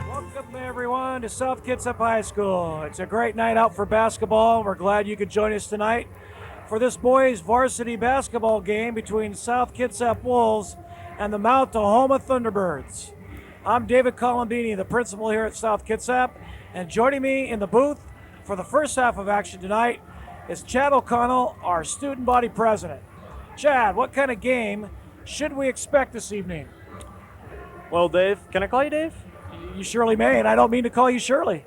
Welcome everyone to South Kitsap High School. It's a great night out for basketball. We're glad you could join us tonight for this boys varsity basketball game between South Kitsap Wolves and the Mount Tahoma Thunderbirds. I'm David Colombini, the principal here at South Kitsap, and joining me in the booth for the first half of action tonight is Chad O'Connell, our student body president. Chad, what kind of game should we expect this evening? Well, Dave, can I call you Dave? You surely may, and I don't mean to call you Shirley.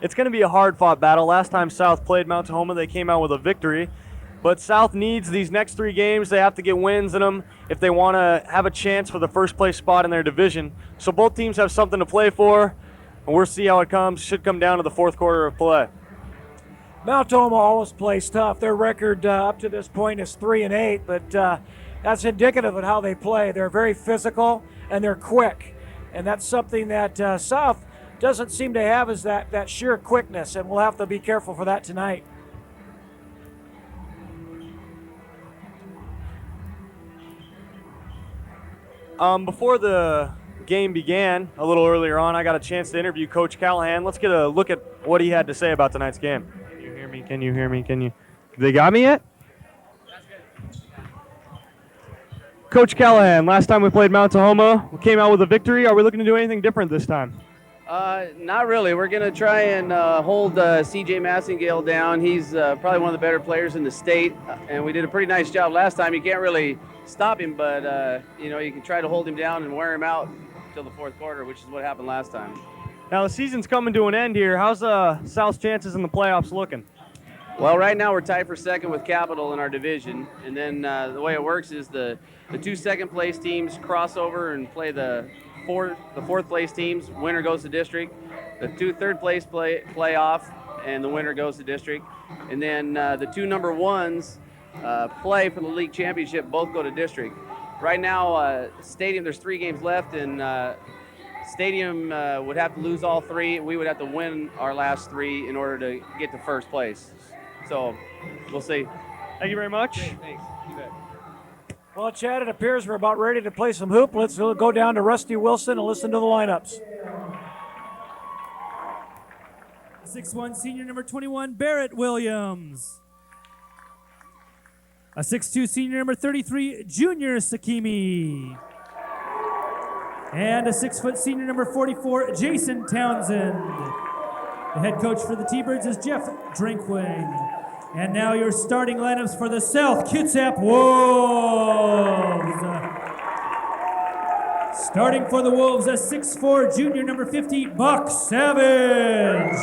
It's going to be a hard-fought battle. Last time South played Mount Tahoma, they came out with a victory. But South needs these next 3 games. They have to get wins in them if they want to have a chance for the first-place spot in their division. So both teams have something to play for, and we'll see how it comes. Should come down to the fourth quarter of play. Mount Tahoma always plays tough. Their record up to this point is 3-8, but that's indicative of how they play. They're very physical and they're quick, and that's something that South doesn't seem to have, is that sheer quickness, and we'll have to be careful for that tonight. Before the game began, a little earlier on, I got a chance to interview Coach Callahan. Let's get a look at what he had to say about tonight's game. Can you hear me? Can you hear me? Can you? They got me yet? Coach Callahan, last time we played Mount Tahoma, we came out with a victory. Are we looking to do anything different this time? Not really. We're going to try and hold CJ Massingale down. He's probably one of the better players in the state, and we did a pretty nice job last time. You can't really stop him, but you know, you can try to hold him down and wear him out until the fourth quarter, which is what happened last time. Now the season's coming to an end here. How's South's chances in the playoffs looking? Well, right now we're tied for second with Capital in our division, and then the way it works is the 2 second-place teams cross over and play the fourth-place teams. Winner goes to district. The 2 third-place play off, and the winner goes to district. And then the 2 number ones play for the league championship. Both go to district. Right now, Stadium, there's 3 games left, and Stadium would have to lose all 3. We would have to win our last 3 in order to get to first place. So we'll see. Thank you very much. Okay, thanks. You bet. Well, Chad, it appears we're about ready to play some hoop. Let's go down to Rusty Wilson and listen to the lineups. 6'1", senior number 21, Barrett Williams. A 6'2", senior number 33, Junior Sakimi. And a 6 foot senior number 44, Jason Townsend. The head coach for the T-Birds is Jeff Drinkwing. And now your starting lineups for the South Kitsap Wolves. Starting for the Wolves, a 6'4", junior number 50, Buck Savage.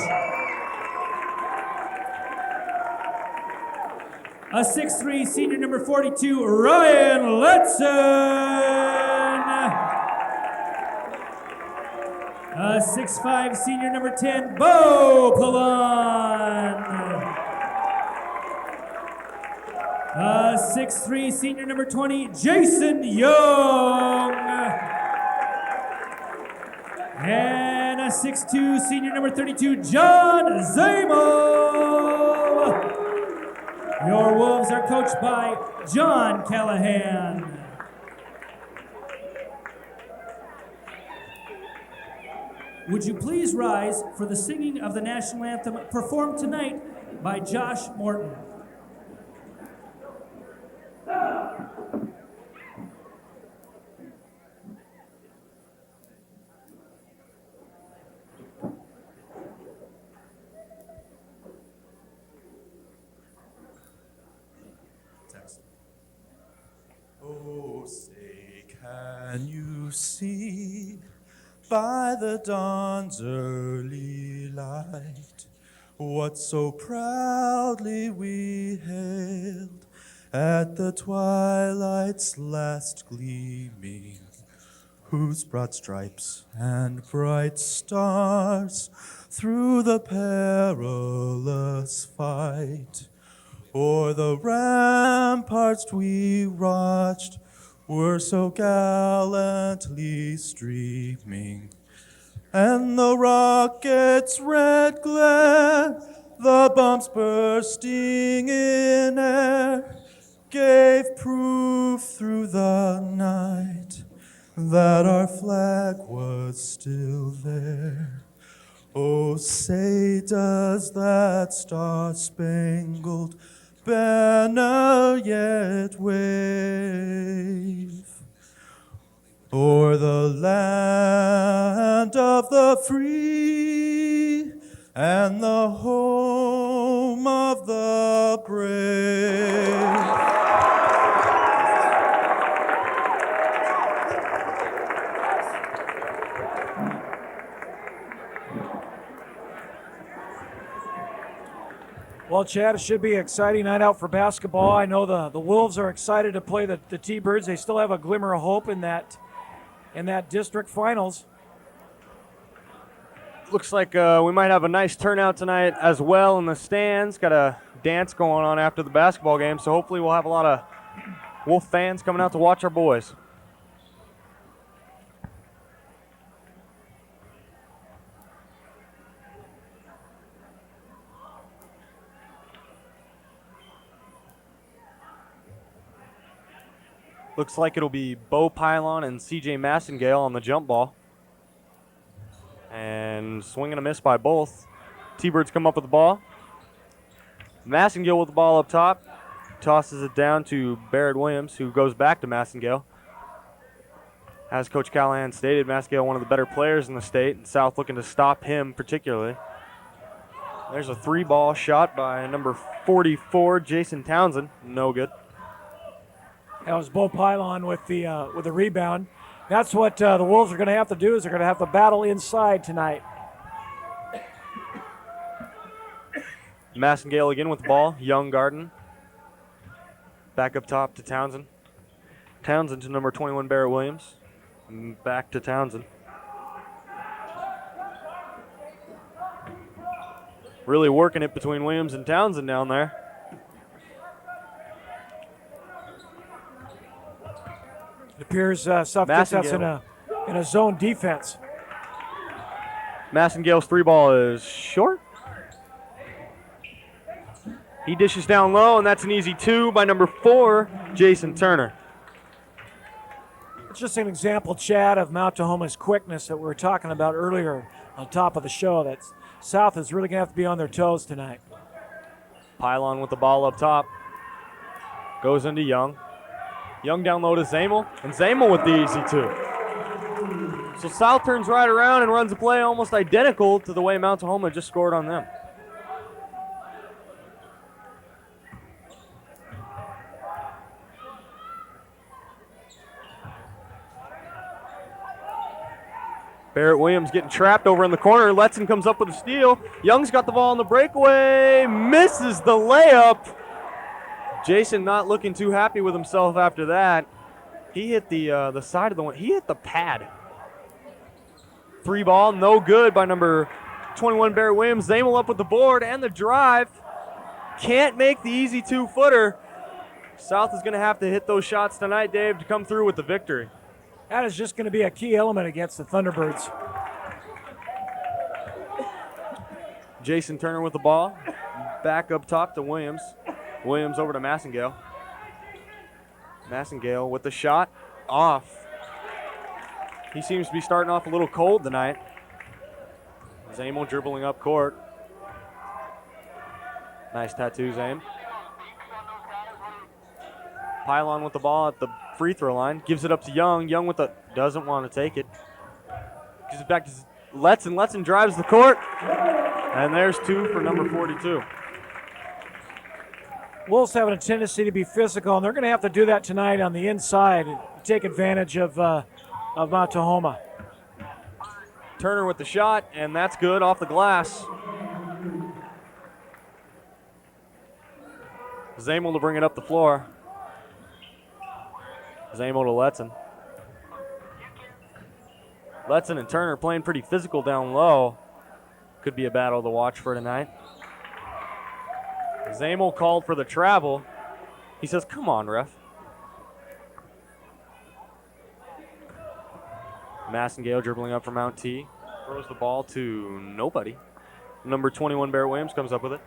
A 6'3", senior number 42, Ryan Letson. A 6'5", senior number 10, Bo Pallon. A 6'3", senior number 20, Jason Young. And a 6'2", senior number 32, John Zamo. Your Wolves are coached by John Callahan. Would you please rise for the singing of the national anthem performed tonight by Josh Morton? Oh, say, can you see by the dawn's early light what so proudly we hailed at the twilight's last gleaming? whose broad stripes and bright stars through the perilous fight o'er the ramparts we watched were so gallantly streaming, and the rocket's red glare, the bombs bursting in air, gave proof through the night that our flag was still there. Oh, say does that star-spangled banner yet wave o'er the land of the free and the home of the brave. Well, Chad, it should be an exciting night out for basketball. I know the Wolves are excited to play the T-Birds. They still have a glimmer of hope in that district finals. Looks like we might have a nice turnout tonight as well in the stands. Got a dance going on after the basketball game, so hopefully we'll have a lot of Wolf fans coming out to watch our boys. Looks like it'll be Bo Pylon and CJ Massengale on the jump ball. And swing and a miss by both. T-Birds come up with the ball. Massengale with the ball up top. Tosses it down to Barrett Williams, who goes back to Massengale. As Coach Callahan stated, Massengale one of the better players in the state, and South looking to stop him particularly. There's a 3-ball shot by number 44, Jason Townsend. No good. That was Bo Pylon with the rebound. That's what the Wolves are going to have to do, is they're going to have to battle inside tonight. Massengale again with the ball. Young Garden. Back up top to Townsend. Townsend to number 21, Barrett Williams. Back to Townsend. Really working it between Williams and Townsend down there. It appears South Kitsap's in a zone defense. Massengale's 3-ball is short. He dishes down low, and that's an easy 2 by number 4, Jason Turner. It's just an example, Chad, of Mount Tahoma's quickness that we were talking about earlier on top of the show. That South is really going to have to be on their toes tonight. Pylon with the ball up top. Goes into Young. Young down low to Zamel, and Zamel with the easy 2. So South turns right around and runs a play almost identical to the way Mount Tahoma just scored on them. Barrett Williams getting trapped over in the corner. Letson comes up with a steal. Young's got the ball on the breakaway, misses the layup. Jason not looking too happy with himself after that. He hit the side of the one. He hit the pad. 3-ball, no good by number 21, Barrett Williams. Zamel up with the board and the drive. Can't make the easy 2-footer. South is going to have to hit those shots tonight, Dave, to come through with the victory. That is just going to be a key element against the Thunderbirds. Jason Turner with the ball. Back up top to Williams. Williams over to Massengale. Massengale with the shot. Off. He seems to be starting off a little cold tonight. Zamel dribbling up court. Nice tattoos, Zame. Pylon with the ball at the free throw line. Gives it up to Young. Young with the doesn't want to take it. Gives it back to Letson. Letson drives the court. And there's 2 for number 42. Wolves having a tendency to be physical, and they're going to have to do that tonight on the inside and take advantage of Mount Tahoma. Turner with the shot, and that's good off the glass. Zamel to bring it up the floor. Zamel to Letson. Letson and Turner playing pretty physical down low. Could be a battle to watch for tonight. Zamel called for the travel. He says, come on, ref. Massengale dribbling up for Mount T. Throws the ball to nobody. Number 21, Barrett Williams, comes up with it.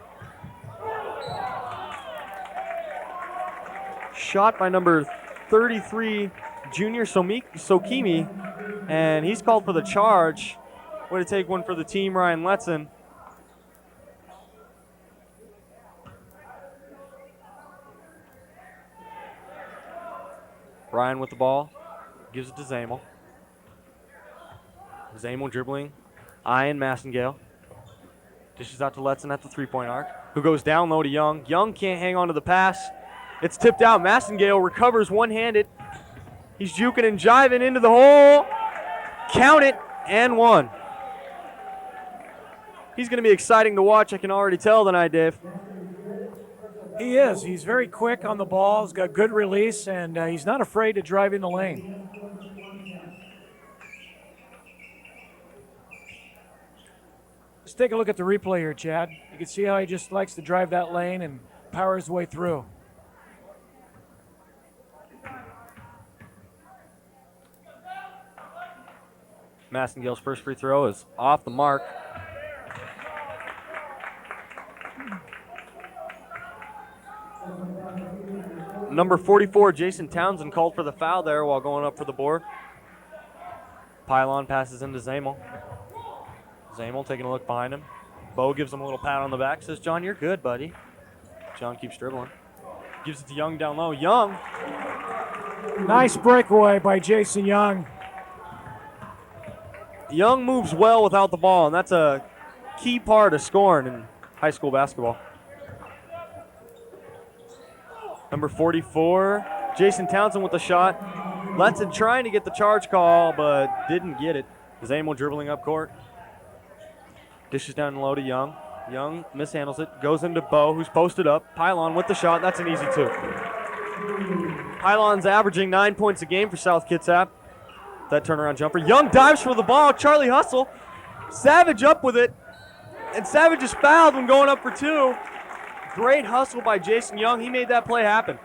Shot by number 33, Junior Sokimi, and he's called for the charge. Way to take one for the team, Ryan Letson. Ryan with the ball, gives it to Zamel. Zamel dribbling, eyeing Massengale. Dishes out to Letson at the three-point arc, who goes down low to Young. Young can't hang on to the pass. It's tipped out. Massengale recovers one-handed. He's juking and jiving into the hole. Count it, and one. He's going to be exciting to watch, I can already tell tonight, Dave. He is. He's very quick on the ball. He's got good release, and he's not afraid to drive in the lane. Let's take a look at the replay here, Chad. You can see how he just likes to drive that lane and power his way through. Massengale's first free throw is off the mark. Number 44, Jason Townsend, called for the foul there while going up for the board. Pylon passes into Zamel. Zamel taking a look behind him. Bo gives him a little pat on the back, says, John, you're good, buddy. John keeps dribbling. Gives it to Young down low. Young. Nice breakaway by Jason Young. Young moves well without the ball, and that's a key part of scoring in high school basketball. Number 44, Jason Townsend with the shot. Letson trying to get the charge call, but didn't get it. Zamel dribbling up court. Dishes down low to Young. Young mishandles it, goes into Bo, who's posted up. Pylon with the shot, that's an easy two. Pylon's averaging 9 points a game for South Kitsap. That turnaround jumper. Young dives for the ball, Charlie Hustle. Savage up with it, and Savage is fouled when going up for two. Great hustle by Jason Young. He made that play happen.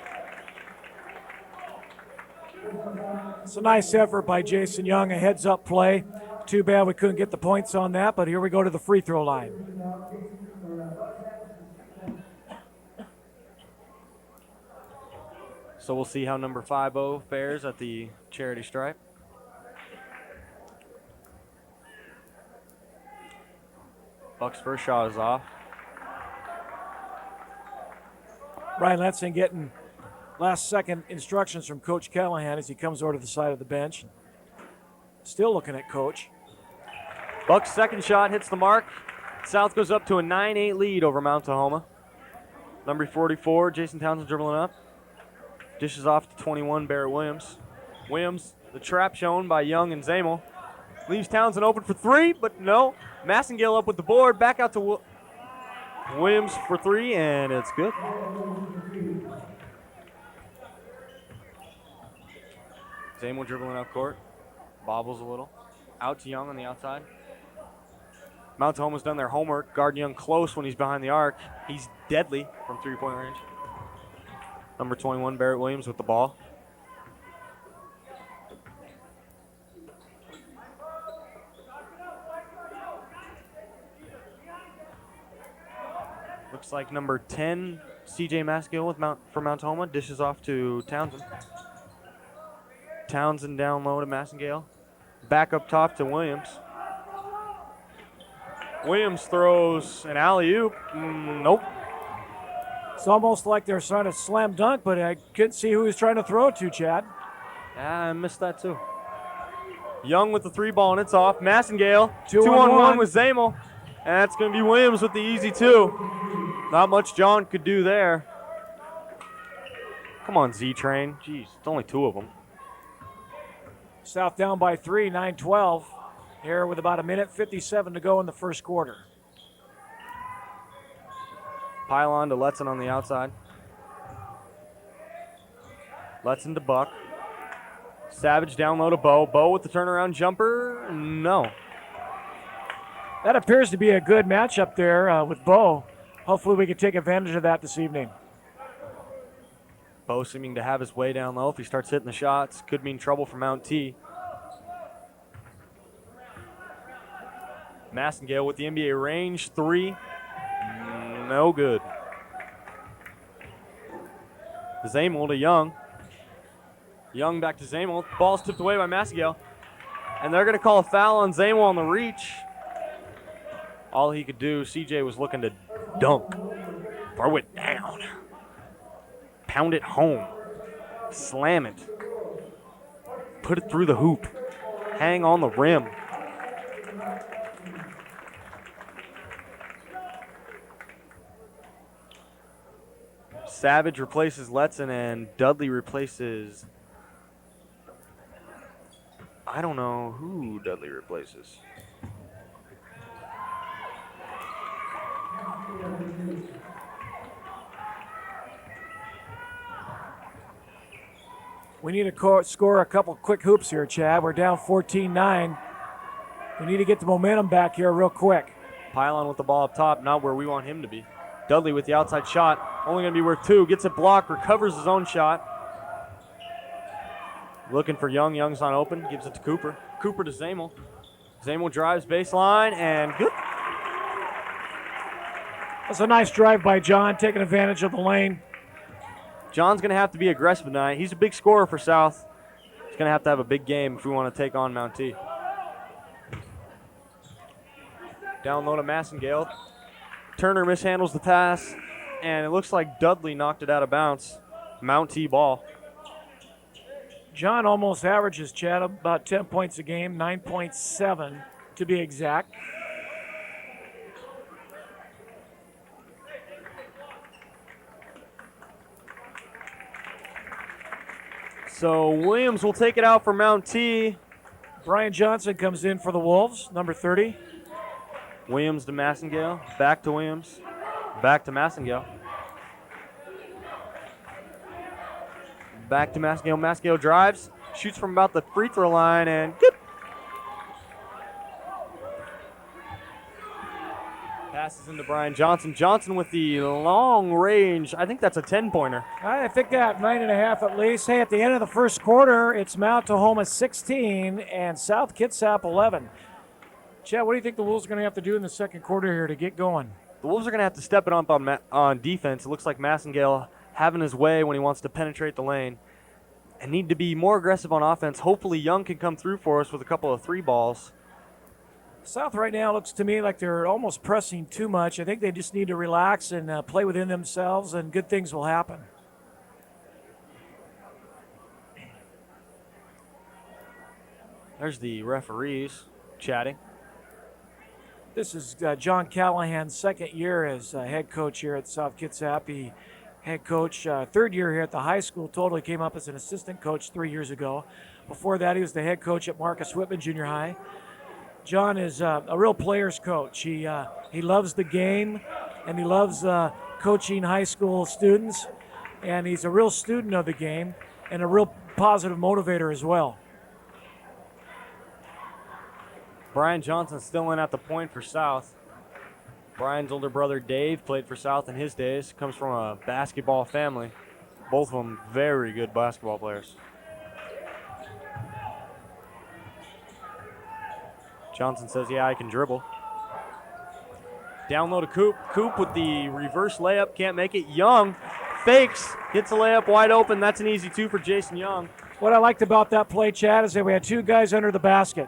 It's a nice effort by Jason Young, a heads-up play. Too bad we couldn't get the points on that, but here we go to the free throw line. So we'll see how number 5-0 fares at the charity stripe. Buck's first shot is off. Ryan Letson getting last-second instructions from Coach Callahan as he comes over to the side of the bench. Still looking at Coach. Buck's second shot hits the mark. South goes up to a 9-8 lead over Mount Tahoma. Number 44, Jason Townsend dribbling up. Dishes off to 21, Barrett Williams. Williams, the trap shown by Young and Zamel. Leaves Townsend open for three, but no. Massengale up with the board. Back out to Williams for three, and it's good. Zamel dribbling up court. Bobbles a little. Out to Young on the outside. Mount Tahoma's done their homework. Guard Young close when he's behind the arc. He's deadly from three-point range. Number 21, Barrett Williams with the ball. Looks like number 10, CJ Maskill for Mount Tahoma, dishes off to Townsend. Townsend down low to Massengale. Back up top to Williams. Williams throws an alley-oop. Nope. It's almost like they're trying to slam dunk, but I couldn't see who he was trying to throw it to, Chad. Yeah, I missed that too. Young with the three ball, and it's off. Massengale, 2-on-1 with Zamel. And that's going to be Williams with the easy two. Not much John could do there. Come on, Z-Train. Jeez, it's only two of them. South down by 3, 9-12. Here with about 1:57 to go in the first quarter. Pylon to Letson on the outside. Letson to Buck. Savage down low to Bo. Bo with the turnaround jumper. No. That appears to be a good matchup there with Bo. Hopefully we can take advantage of that this evening. Bo seeming to have his way down low. If he starts hitting the shots, could mean trouble for Mount T. Massengale with the NBA range 3. No good. Zamel to Young. Young back to Zamel. Ball's tipped away by Massengale. And they're going to call a foul on Zamel on the reach. All he could do, CJ was looking to dunk. Throw it down. Pound it home. Slam it. Put it through the hoop. Hang on the rim. Savage replaces Letson and Dudley replaces, I don't know who Dudley replaces. We need to score a couple quick hoops here, Chad. We're down 14-9. We need to get the momentum back here real quick. Pylon with the ball up top, not where we want him to be. Dudley with the outside shot, only going to be worth 2. Gets it blocked, recovers his own shot. Looking for Young. Young's not open, gives it to Cooper. Cooper to Zamel. Zamel drives baseline and good. That's a nice drive by John, taking advantage of the lane. John's going to have to be aggressive tonight. He's a big scorer for South. He's going to have a big game if we want to take on Mount T. Down low to Massengale. Turner mishandles the pass, and it looks like Dudley knocked it out of bounds. Mount T ball. John almost averages, Chad, about 10 points a game, 9.7 to be exact. So Williams will take it out for Mount T. Brian Johnson comes in for the Wolves, number 30. Williams to Massengale, back to Williams, back to Massengale. Back to Massengale. Massengale drives, shoots from about the free throw line, and good. Passes into Brian Johnson. Johnson with the long range. I think that's a 10-pointer. I think that 9.5 at least. Hey, at the end of the first quarter, it's Mount Tahoma 16 and South Kitsap 11. Chad, what do you think the Wolves are going to have to do in the second quarter here to get going? The Wolves are going to have to step it up on defense. It looks like Massengale having his way when he wants to penetrate the lane and need to be more aggressive on offense. Hopefully Young can come through for us with a couple of 3 balls. South right now looks to me like they're almost pressing too much. I think they just need to relax and play within themselves, and good things will happen. There's the referees chatting. This is John Callahan's second year as head coach here at South Kitsap. He head coach, third year here at the high school. Totally came up as an assistant coach 3 years ago. Before that, he was the head coach at Marcus Whitman Junior High. John is a real player's coach. He loves the game, and he loves coaching high school students, and he's a real student of the game and a real positive motivator as well. Brian Johnson still in at the point for South. Brian's older brother Dave played for South in his days. Comes from a basketball family. Both of them very good basketball players. Johnson says, yeah, I can dribble. Down low to Coop. Coop with the reverse layup, can't make it. Young fakes, gets a layup wide open. That's an easy 2 for Jason Young. What I liked about that play, Chad, is that we had 2 guys under the basket.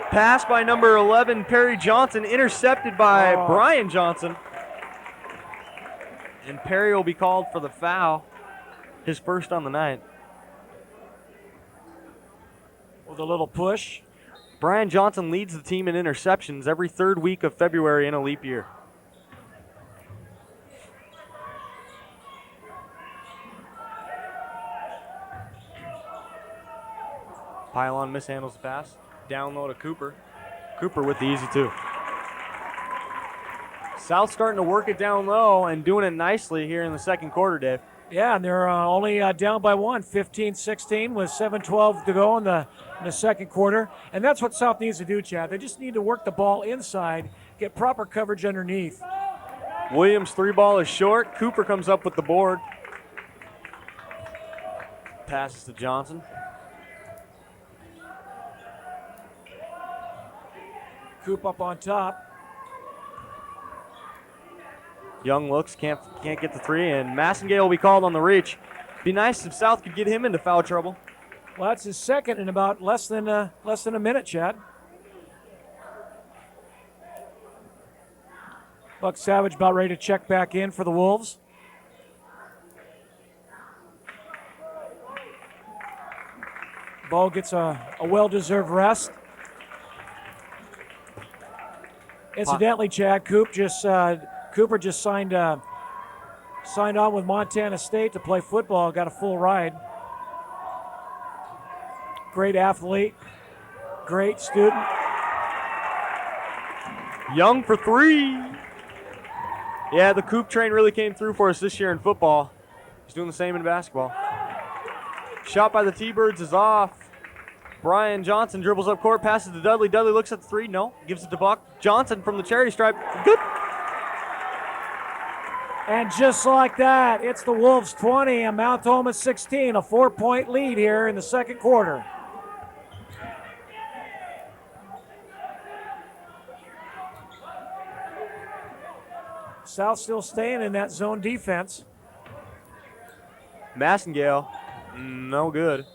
Pass by number 11, Perry Johnson, intercepted by Brian Johnson. And Perry will be called for the foul, his first on the night. With a little push. Brian Johnson leads the team in interceptions every 3rd week of February in a leap year. Pylon mishandles the pass. Down low to Cooper. Cooper with the easy 2. South starting to work it down low and doing it nicely here in the second quarter, Dave. Yeah, and they're only down by one, 15-16 with 7:12 to go in the second quarter. And that's what South needs to do, Chad. They just need to work the ball inside, get proper coverage underneath. Williams' 3 ball is short. Cooper comes up with the board. Passes to Johnson. Coop up on top. Young looks, can't get the 3, and Massengale will be called on the reach. Be nice if South could get him into foul trouble. Well, that's his second in about less than a minute, Chad. Buck Savage about ready to check back in for the Wolves. Ball gets a well-deserved rest. Incidentally, Chad, Cooper just signed on with Montana State to play football. Got a full ride. Great athlete, great student. Young for 3. Yeah, the Coop train really came through for us this year in football. He's doing the same in basketball. Shot by the T-Birds is off. Brian Johnson dribbles up court, passes to Dudley. Dudley looks at the 3, no, gives it to Buck. Johnson from the charity stripe, good. And just like that, it's the Wolves 20 and Mount Tahoma 16, a 4-point lead here in the second quarter. South still staying in that zone defense. Massengale, no good.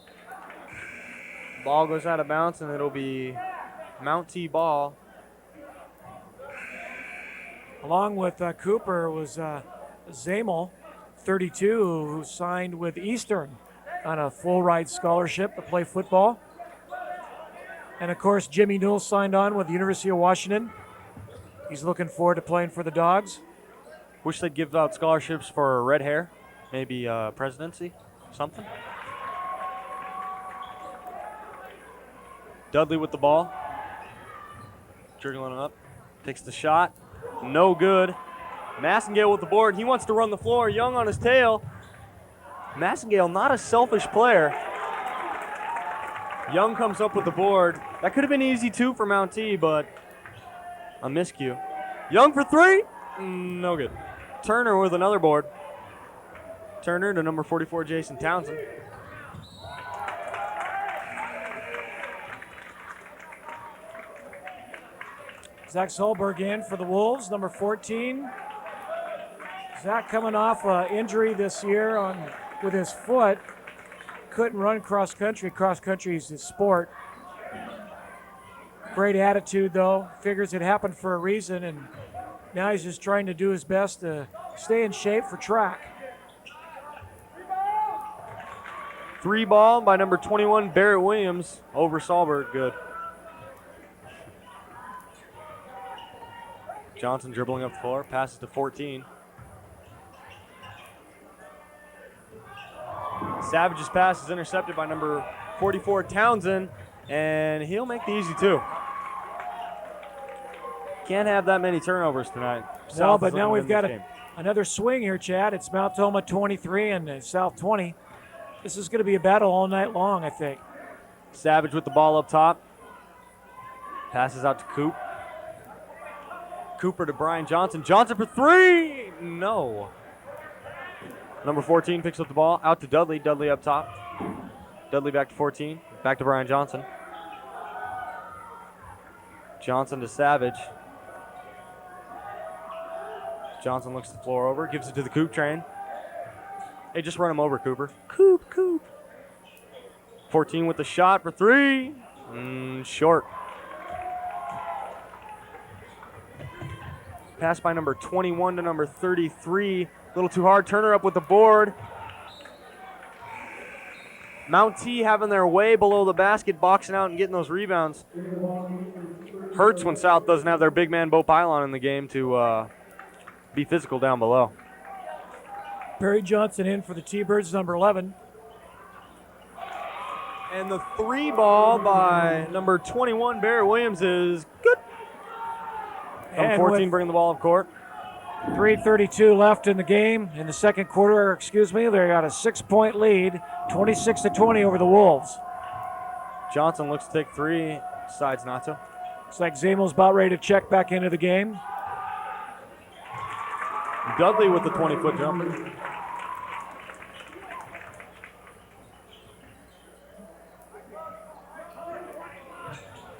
Ball goes out of bounds, and it'll be Mount T ball. Along with Cooper was Zamel, 32, who signed with Eastern on a full ride scholarship to play football. And of course, Jimmy Newell signed on with the University of Washington. He's looking forward to playing for the Dogs. Wish they'd give out scholarships for red hair, maybe presidency, something. Dudley with the ball. Dribbling up, takes the shot, no good. Massengale with the board, he wants to run the floor, Young on his tail. Massengale, not a selfish player. Young comes up with the board. That could have been easy too for Mount T, but a miscue. Young for 3, no good. Turner with another board. Turner to number 44, Jason Townsend. Zach Solberg in for the Wolves, number 14. Zach coming off an injury this year with his foot. Couldn't run cross country. Cross country is his sport. Great attitude, though. Figures it happened for a reason, and now he's just trying to do his best to stay in shape for track. 3 ball by number 21, Barrett Williams, over Solberg, good. Johnson dribbling up the floor, passes to 14. Savage's pass is intercepted by number 44, Townsend, and he'll make the easy 2. Can't have that many turnovers tonight. No, but now we've got another swing here, Chad. It's Mount Tahoma 23 and South 20. This is going to be a battle all night long, I think. Savage with the ball up top. Passes out to Coop. Cooper to Brian Johnson. Johnson for 3. No. Number 14 picks up the ball. Out to Dudley. Dudley up top. Dudley back to 14. Back to Brian Johnson. Johnson to Savage. Johnson looks the floor over. Gives it to the Coop train. Hey, just run him over, Cooper. Coop, Coop. 14 with the shot for 3. Short. Pass by number 21 to number 33. A little too hard. Turner up with the board. Mount T having their way below the basket, boxing out and getting those rebounds. Hurts when South doesn't have their big man Bo Pylon in the game to be physical down below. Barry Johnson in for the T-Birds, number 11. And the 3 ball by number 21, Barrett Williams, is good. Number 14 bringing the ball up court. 3:32 left in the game, in the second quarter, excuse me. They got a 6-point lead, 26-20 over the Wolves. Johnson looks to take three, decides not to. Looks like Zamel's about ready to check back into the game. Dudley with the 20-foot jumper.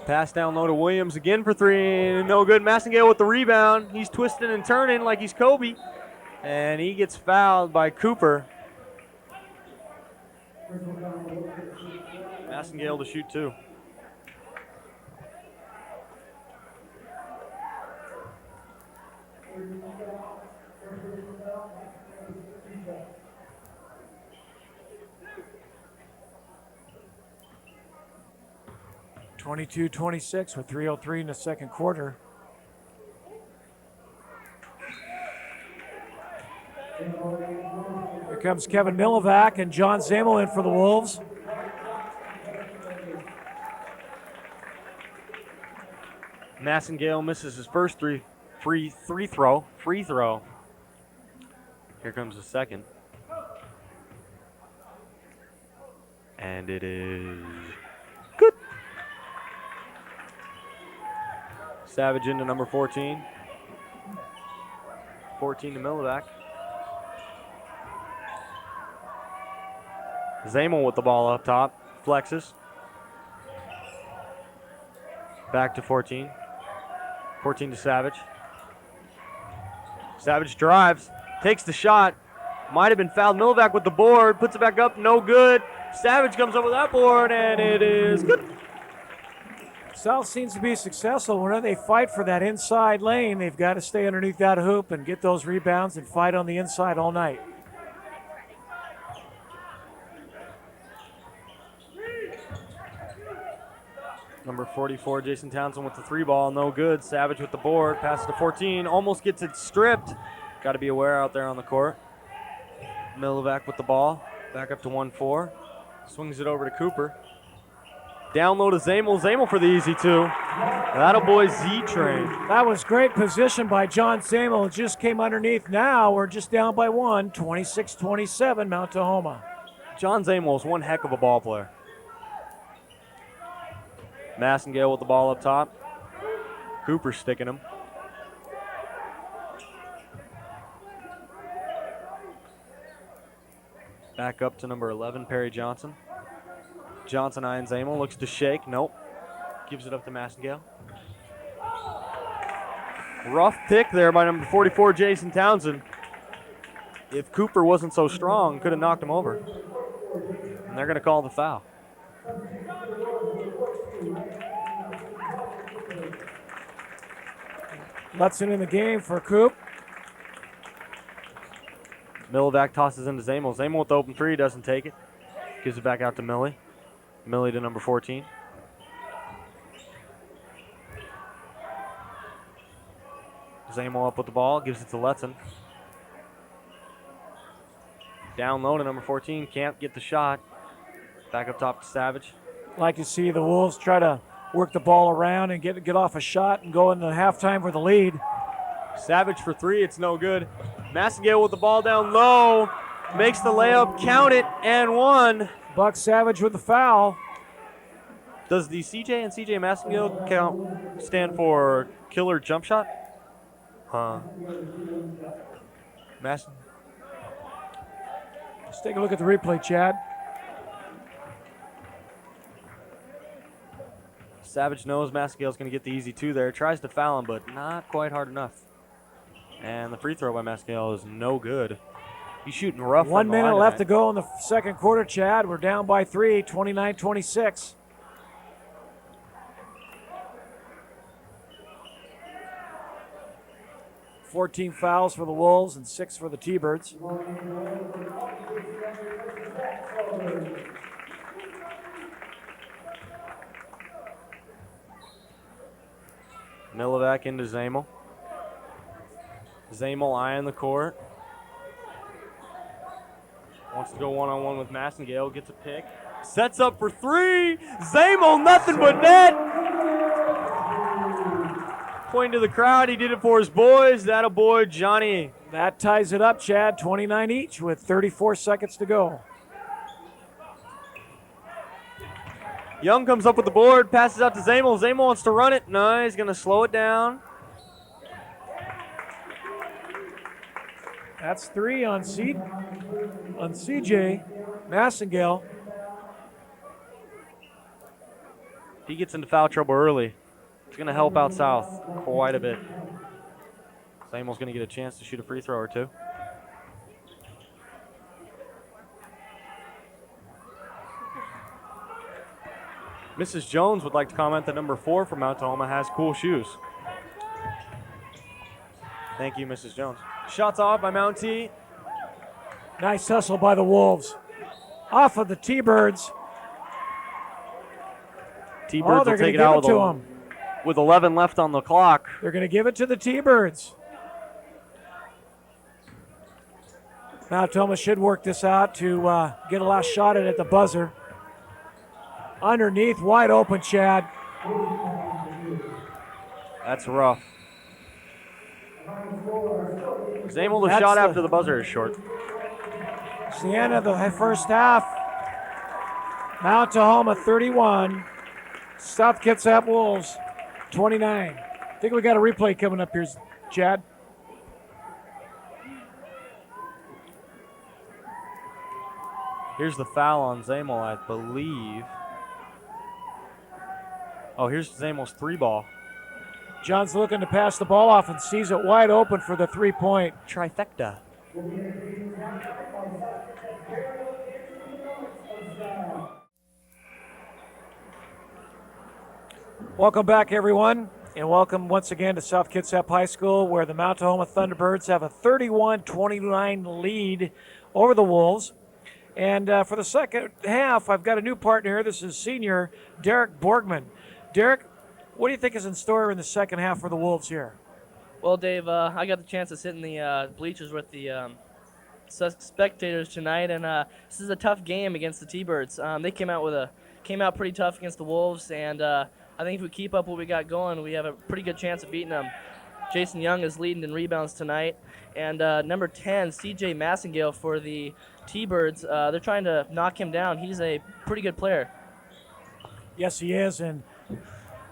Pass down low to Williams again for three. No good. Massengale with the rebound. He's twisting and turning like he's Kobe. And he gets fouled by Cooper. Massengale to shoot two. (22-26) with 3:03 in the second quarter. Here comes Kevin Milovac and John Zamel in for the Wolves. Massengale misses his first free throw. Here comes the second. And it is good. Savage into number 14. 14 to Milovac. Zamel with the ball up top. Flexes. Back to 14. 14 to Savage. Savage drives. Takes the shot. Might have been fouled. Milovac with the board. Puts it back up. No good. Savage comes up with that board, and it is good. South seems to be successful. Whenever they fight for that inside lane, they've got to stay underneath that hoop and get those rebounds and fight on the inside all night. Number 44, Jason Townsend with the three ball. No good. Savage with the board. Passes to 14. Almost gets it stripped. Got to be aware out there on the court. Milovac with the ball. Back up to 1-4. Swings it over to Cooper. Down low to Zamel. Zamel for the easy two. That'll boy Z-Train. That was great position by John Zamel. It just came underneath. Now we're just down by one. 26-27, Mount Tahoma. John Zamel is one heck of a ball player. Massengale with the ball up top. Cooper sticking him. Back up to number 11, Perry Johnson. Johnson eyeing Zamel, looks to shake. Nope. Gives it up to Massengale. Rough pick there by number 44, Jason Townsend. If Cooper wasn't so strong, could have knocked him over. And they're going to call the foul. Lutson in the game for Coop. Milovac tosses into Zamel. Zamel with the open three, doesn't take it. Gives it back out to Millie. Millie to number 14. Zamel up with the ball, gives it to Lutson. Down low to number 14, can't get the shot. Back up top to Savage. Like to see the Wolves try to work the ball around and get off a shot and go into halftime with the lead. Savage for three, it's no good. Massengale with the ball down low, makes the layup, count it, and one. Buck Savage with the foul. Does the CJ and CJ Massengale count stand for killer jump shot? Huh. Let's take a look at the replay, Chad. Savage knows Massengale's going to get the easy two there. Tries to foul him, but not quite hard enough. And the free throw by Massengale is no good. He's shooting rough. 1 minute left to go in the second quarter, Chad. We're down by 3, 29-26. $14 fouls for the Wolves and 6 for the T-Birds. Milovac into Zamel. Zamel eyeing the court. Wants to go one-on-one with Massengale. Gets a pick. Sets up for three. Zamel, nothing but net. Pointing to the crowd, he did it for his boys. That a boy, Johnny. That ties it up, Chad, 29 each with 34 seconds to go. Young comes up with the board, passes out to Zamel. Zamel wants to run it. No, he's going to slow it down. That's 3 on CJ Massengale. He gets into foul trouble early. It's going to help out South quite a bit. Zamel's going to get a chance to shoot a free throw or two. Mrs. Jones would like to comment that number 4 for Mount Tahoma has cool shoes. Thank you, Mrs. Jones. Shots off by Mount T. Nice hustle by the Wolves. Off of the T-Birds. T-Birds will take it out with 11 left on the clock. They're going to give it to the T-Birds. Mount Tahoma should work this out to get a last shot at the buzzer. Underneath, wide open, Chad. That's rough. Zamel, the shot after the buzzer is short. It's the end of the first half. Mount Tahoma 31. South Kitsap Wolves 29. I think we got a replay coming up here, Chad. Here's the foul on Zamel, I believe. Oh, here's Zamel's 3-ball. John's looking to pass the ball off and sees it wide open for the 3-point trifecta. Welcome back, everyone, and welcome once again to South Kitsap High School, where the Mount Tahoma Thunderbirds have a 31-29 lead over the Wolves. And for the second half, I've got a new partner here. This is senior Derek Borgman. Derek, what do you think is in store in the second half for the Wolves here? Well, Dave, I got the chance to sit in the bleachers with the spectators tonight, and this is a tough game against the T-Birds. They came out pretty tough against the Wolves, and I think if we keep up what we got going, we have a pretty good chance of beating them. Jason Young is leading in rebounds tonight, and number 10, CJ Massengale for the T-Birds. They're trying to knock him down. He's a pretty good player. Yes, he is, and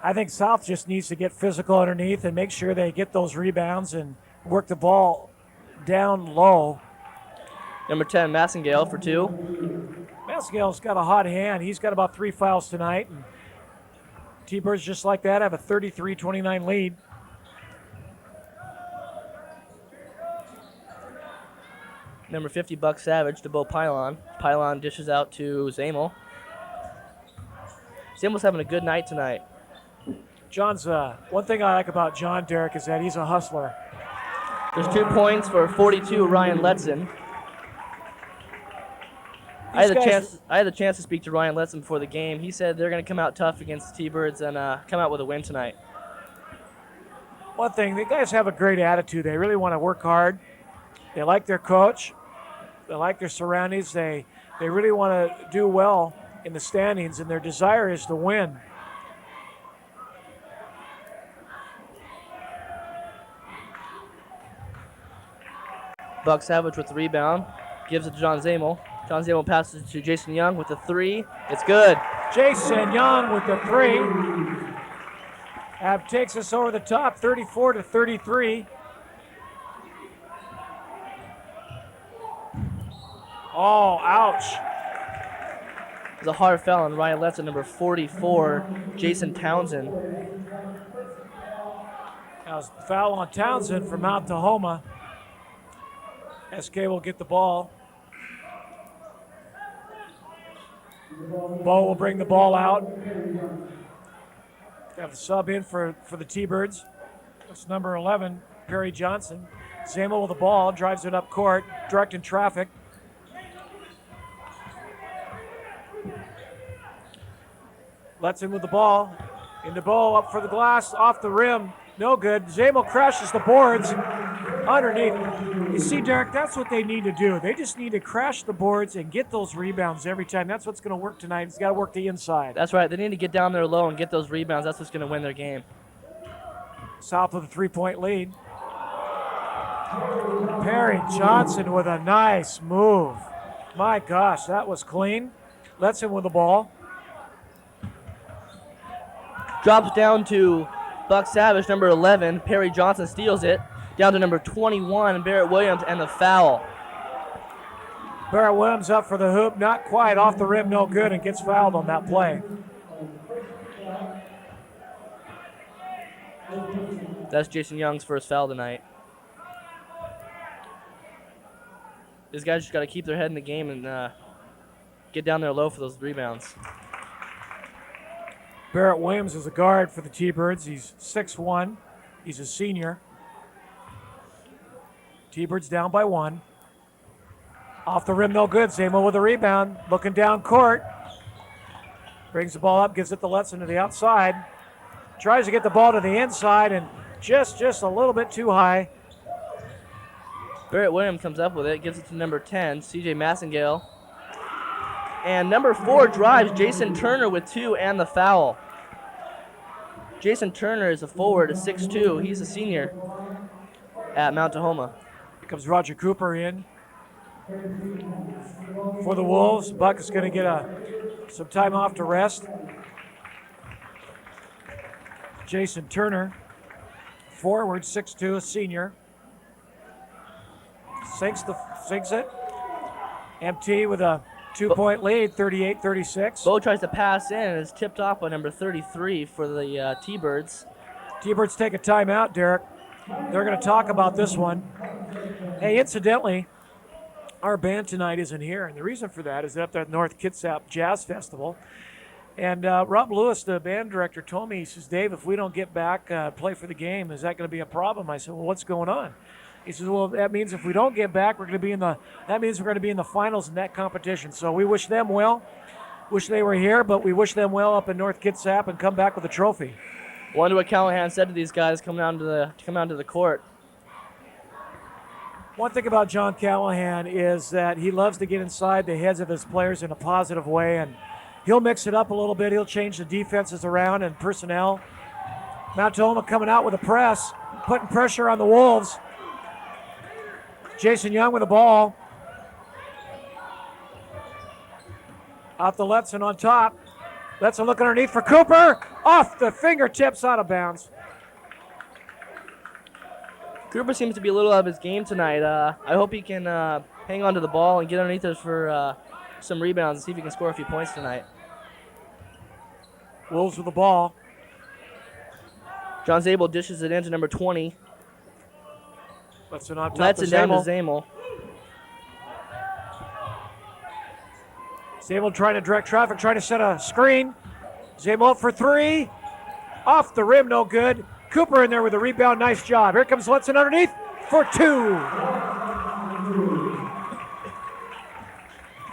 I think South just needs to get physical underneath and make sure they get those rebounds and work the ball down low. Number 10, Massengale for 2. Massengale's got a hot hand. He's got about 3 fouls tonight. And T-Birds, just like that, have a 33-29 lead. Number 50, Buck Savage to Bo Pylon. Pylon dishes out to Zamel. Zamel's having a good night tonight. John's, one thing I like about John, Derek, is that he's a hustler. There's 2 points for 42, Ryan Letson. I had the chance to speak to Ryan Letson before the game. He said they're going to come out tough against the T-Birds and come out with a win tonight. One thing, the guys have a great attitude. They really want to work hard. They like their coach. They like their surroundings. They really want to do well in the standings, and their desire is to win. Buck Savage with the rebound. Gives it to John Zamel. John Zamel passes it to Jason Young with the 3. It's good. Jason Young with the 3. Takes us over the top, 34-33. Oh, ouch. There's a hard foul on Ryan Letson, number 44, Jason Townsend. That was a foul on Townsend from Mount Tahoma. SK will get the ball. Bo will bring the ball out. Got the sub in for the T-Birds. That's number 11, Perry Johnson. Zamel with the ball, drives it up court, directing traffic. Letson with the ball. Into Bo, up for the glass, off the rim. No good. Zamel crashes the boards underneath. You see, Derek, that's what they need to do. They just need to crash the boards and get those rebounds every time. That's what's going to work tonight. It's got to work the inside. That's right. They need to get down there low and get those rebounds. That's what's going to win their game. South with a 3-point lead. Perry Johnson with a nice move. My gosh, that was clean. Letson with the ball. Drops down to Buck Savage, number 11. Perry Johnson steals it. Down to number 21, Barrett Williams, and the foul. Barrett Williams up for the hoop, not quite off the rim, no good, and gets fouled on that play. That's Jason Young's first foul tonight. These guys just got to keep their head in the game and get down there low for those rebounds. Barrett Williams is a guard for the T-Birds. He's 6'1". He's a senior. T-Birds down by 1. Off the rim, no good. Zamo with the rebound. Looking down court. Brings the ball up, gives it to Letson to the outside. Tries to get the ball to the inside and just a little bit too high. Barrett Williams comes up with it, gives it to number 10, CJ Massengale. And number 4 drives, Jason Turner with 2 and the foul. Jason Turner is a forward, a 6'2". He's a senior at Mount Tahoma. Here comes Roger Cooper in for the Wolves. Buck is going to get some time off to rest. Jason Turner, forward, 6'2", a senior. Sinks it. MT with a 2-point lead, 38-36. Bo tries to pass in and is tipped off by number 33 for the T-Birds. T-Birds take a timeout, Derek. They're going to talk about this one. Hey, incidentally, our band tonight isn't here, and the reason for that is up there at North Kitsap Jazz Festival. And Rob Lewis, the band director, told me, he says, Dave, if we don't get back, play for the game, is that going to be a problem? I said, well, what's going on? He says, well, that means if we don't get back, that means we're going to be in the finals in that competition. So we wish them well. Wish they were here, but we wish them well up in North Kitsap and come back with a trophy. Wonder what Callahan said to these guys come down to the court. One thing about John Callahan is that he loves to get inside the heads of his players in a positive way, and he'll mix it up a little bit. He'll change the defenses around and personnel. Mount Tahoma coming out with a press, putting pressure on the Wolves. Jason Young with the ball. Out to Letson on top. Letson looking underneath for Cooper. Off the fingertips, out of bounds. Cooper seems to be a little out of his game tonight. I hope he can hang on to the ball and get underneath us for some rebounds and see if he can score a few points tonight. Wolves with the ball. John Zabel dishes it into number 20. Letson on top. Letson down to Zamel. Zamel trying to direct traffic, trying to set a screen. Zamel up for 3. Off the rim, no good. Cooper in there with a rebound, nice job. Here comes Letson underneath for 2.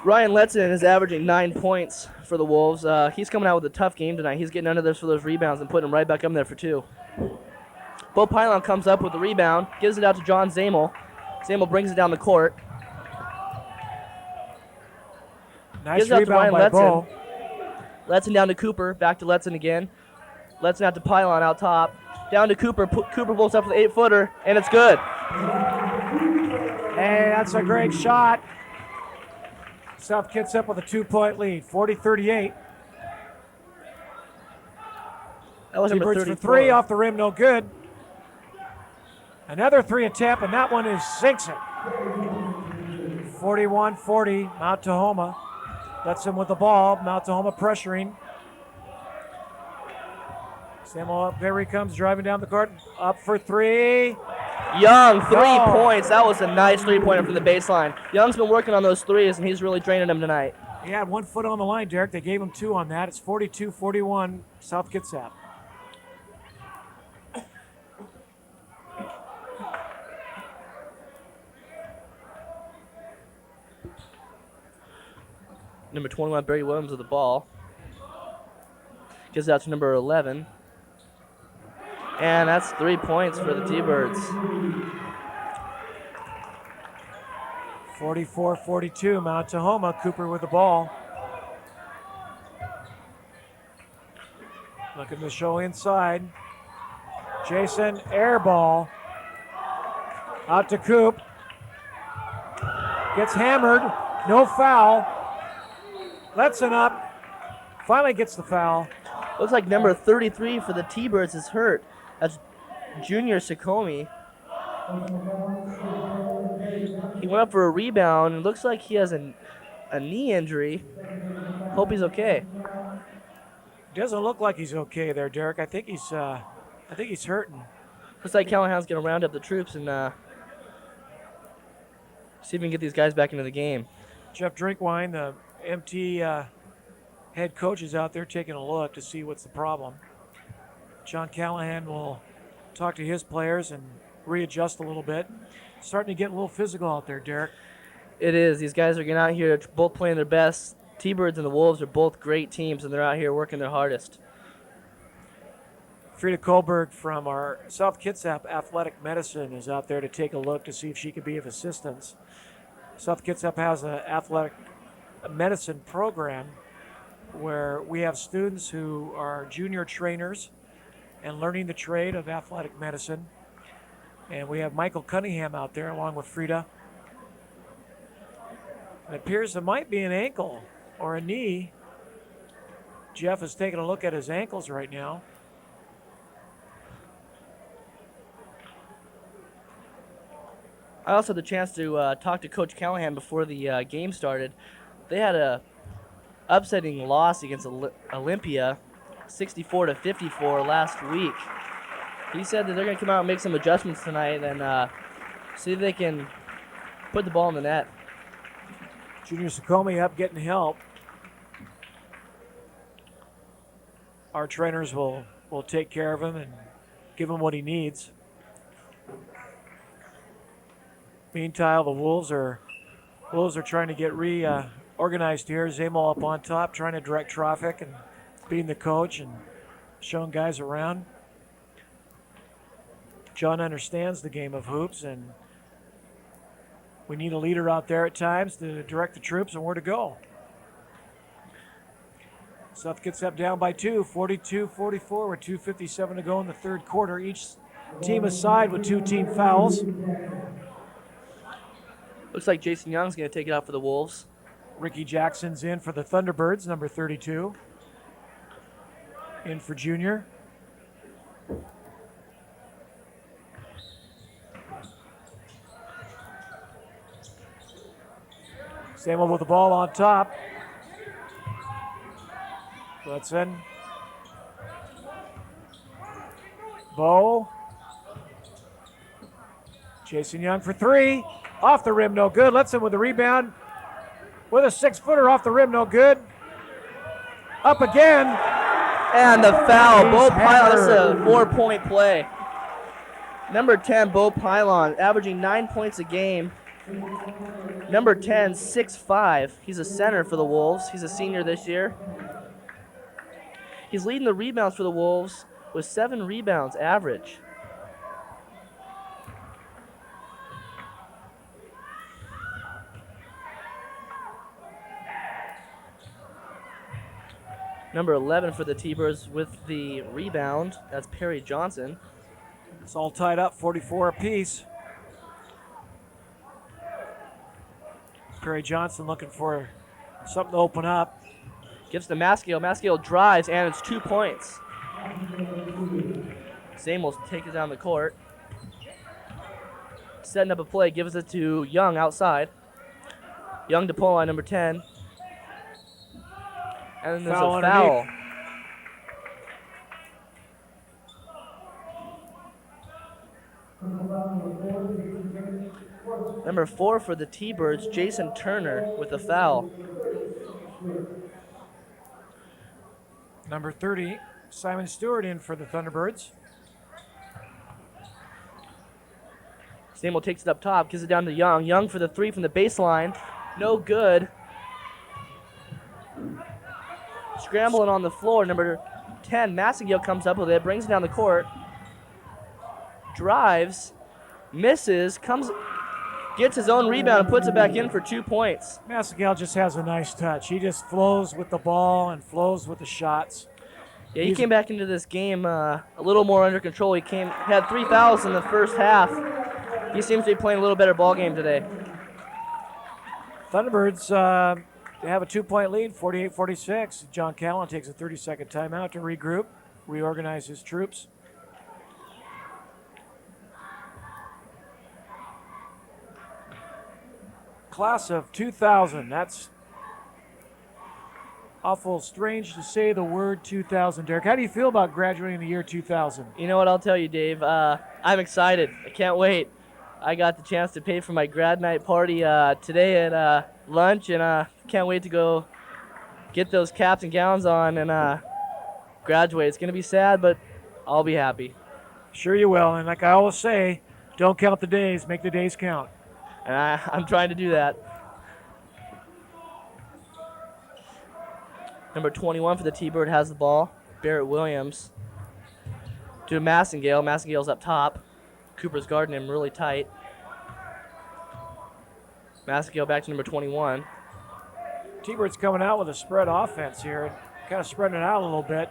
Ryan Letson is averaging 9 points for the Wolves. He's coming out with a tough game tonight. He's getting under there for those rebounds and putting them right back up there for 2. Bo Pylon comes up with the rebound, gives it out to John Zamel. Zamel brings it down the court. Nice Gives it out to rebound Ryan by Letson. Bo. Letson down to Cooper, back to Letson again. Letson out to Pylon out top. Down to Cooper. Cooper pulls up for the 8-footer, and it's good. Hey, that's a great shot. South Kitsap with a 2-point lead, 40-38. That was number T-Birds 34. for 3 off the rim, no good. Another 3 attempt, and that one sinks it. 41-40, Mount Tahoma. Letson with the ball. Mount Tahoma pressuring. Samuel up, there he comes, driving down the court. Up for 3. Young, 3 points. That was a nice 3-pointer from the baseline. Young's been working on those threes, and he's really draining them tonight. He had 1 foot on the line, Derek. They gave him 2 on that. It's 42-41, South Kitsap. Number 21, Barry Williams with the ball. Gives it out to number 11. And that's 3 points for the T-Birds. 44-42, Mount Tahoma. Cooper with the ball. Looking to show inside. Jason, air ball. Out to Coop. Gets hammered. No foul. Letson up. Finally gets the foul. Looks like number 33 for the T-Birds is hurt. That's Junior Sakomi. He went up for a rebound. It looks like he has a knee injury. Hope he's okay. Doesn't look like he's okay there, Derek. I think he's hurting. Looks like Callahan's gonna round up the troops and see if we can get these guys back into the game. Jeff Drinkwine, the MT head coach, is out there taking a look to see what's the problem. John Callahan will talk to his players and readjust a little bit. Starting to get a little physical out there, Derek. It is. These guys are getting out here, both playing their best. T-Birds and the Wolves are both great teams, and they're out here working their hardest. Frida Kohlberg from our South Kitsap Athletic Medicine is out there to take a look to see if she can be of assistance. South Kitsap has an athletic medicine program where we have students who are junior trainers and learning the trade of athletic medicine. And we have Michael Cunningham out there along with Frida. It appears it might be an ankle or a knee. Jeff is taking a look at his ankles right now. I also had the chance to talk to Coach Callahan before the game started. They had a upsetting loss against Olympia, 64-54 last week. He said that they're going to come out and make some adjustments tonight and see if they can put the ball in the net. Junior Sakomi up getting help. Our trainers will take care of him and give him what he needs. Meantime, the Wolves are trying to get reorganized here. Zamo up on top, trying to direct traffic and being the coach and showing guys around. John understands the game of hoops, and we need a leader out there at times to direct the troops and where to go. South Kitsap down by 2, 42-44 with 2:57 to go in the third quarter. Each team aside with 2 team fouls. Looks like Jason Young's going to take it out for the Wolves. Ricky Jackson's in for the Thunderbirds, number 32. In for Junior. Samuel with the ball on top. Letson. Bo. Jason Young for 3. Off the rim, no good. Letson with the rebound. With a 6-footer off the rim, no good. Up again. And the foul. Bo Pylon. hammered. This is a 4-point play. Number 10, Bo Pylon, averaging 9 points a game. Number 10, 6'5". He's a center for the Wolves. He's a senior this year. He's leading the rebounds for the Wolves with 7 rebounds average. Number 11 for the T-Birds with the rebound. That's Perry Johnson. It's all tied up, 44 apiece. Perry Johnson looking for something to open up. Gives to Maskiel. Maskiel drives, and it's 2 points. Samuels takes it down the court. Setting up a play, gives it to Young outside. Young to pull line, number 10. And then there's Foul a foul. Number 4 for the T-Birds, Jason Turner with a foul. Number 30, Simon Stewart in for the Thunderbirds. Samuel takes it up top, gives it down to Young. Young for the 3 from the baseline. No good. Scrambling on the floor, number 10, Massengill comes up with it, brings it down the court. Drives, misses, gets his own rebound and puts it back in for 2 points. Massengill just has a nice touch. He just flows with the ball and flows with the shots. Yeah, he came back into this game a little more under control. He had 3 fouls in the first half. He seems to be playing a little better ball game today. Thunderbirds they have a 2-point lead, 48-46. John Callan takes a 30-second timeout to regroup, reorganize his troops. Class of 2000. That's awful strange to say the word 2000. Derek, how do you feel about graduating in the year 2000? You know what, I'll tell you, Dave. I'm excited. I can't wait. I got the chance to pay for my grad night party today at lunch, and can't wait to go get those caps and gowns on and graduate. It's going to be sad, but I'll be happy. Sure you will. And like I always say, don't count the days, make the days count. And I'm trying to do that. Number 21 for the T-Bird has the ball. Barrett Williams to Massengale. Massengale's up top. Cooper's guarding him really tight. Massengale back to number 21. T-Bird's coming out with a spread offense here, kind of spreading it out a little bit.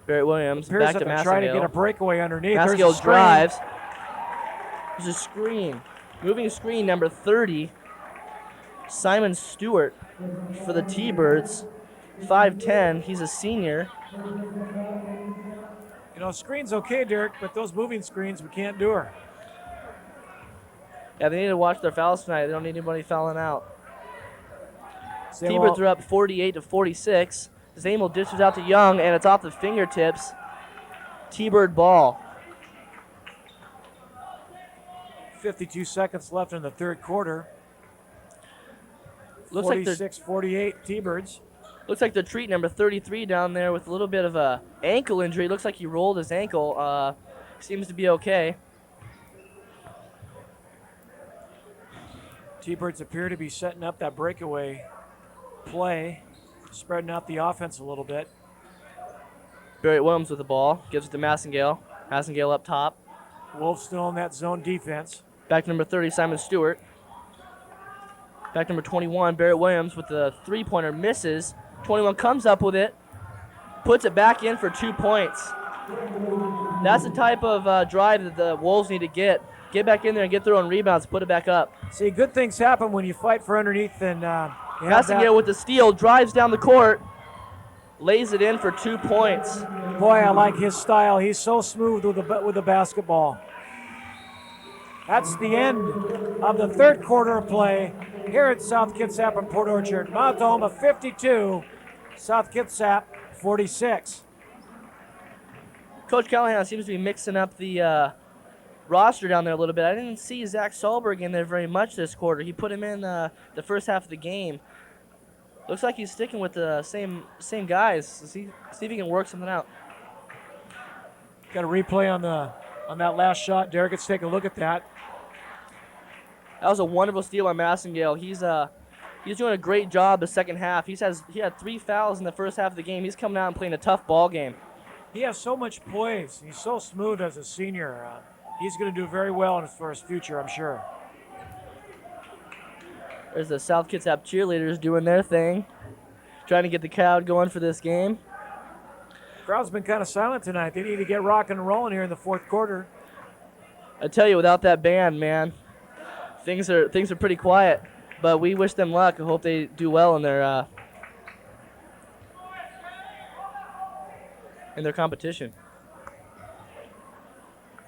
Barrett Williams Appears back that to they're Massengale. trying to get a breakaway underneath. Massengale drives. There's a screen. Moving screen, number 30. Simon Stewart for the T-Birds. 5'10". He's a senior. You know, screen's okay, Derek, but those moving screens, we can't do her. Yeah, they need to watch their fouls tonight. They don't need anybody fouling out. Say, T-Birds are up 48-46. Zamel dishes out to Young, and it's off the fingertips. T-Bird ball. 52 seconds left in the third quarter. Looks like 46-48 T-Birds. Looks like they're treating number 33 down there with a little bit of a ankle injury. Looks like he rolled his ankle. Seems to be okay. T-Birds appear to be setting up that breakaway play, spreading out the offense a little bit. Barrett Williams with the ball. Gives it to Massengale. Massengale up top. Wolves still in that zone defense. Back to number 30, Simon Stewart. Back to number 21, Barrett Williams with the three-pointer, misses. 21 comes up with it, puts it back in for 2 points. That's the type of drive that the Wolves need to get. Get back in there and get their own rebounds, put it back up. See, good things happen when you fight for underneath and you have that. Massengale with the steal, drives down the court, lays it in for 2 points. Boy, I like his style. He's so smooth with the basketball. That's the end of the third quarter of play here at South Kitsap and Port Orchard. Mount Tahoma 52, South Kitsap 46. Coach Callahan seems to be mixing up the roster down there a little bit. I didn't see Zach Solberg in there very much this quarter. He put him in the first half of the game. Looks like he's sticking with the same guys. See if he can work something out. Got a replay on that last shot. Derek, let's take a look at that. That was a wonderful steal by Massengale. He's doing a great job the second half. He had 3 fouls in the first half of the game. He's coming out and playing a tough ball game. He has so much poise. He's so smooth as a senior. He's going to do very well for his future, I'm sure. There's the South Kitsap cheerleaders doing their thing, trying to get the crowd going for this game. Crowd's been kind of silent tonight. They need to get rocking and rolling here in the fourth quarter. I tell you, without that band, man, things are pretty quiet. But we wish them luck. I hope they do well in their competition.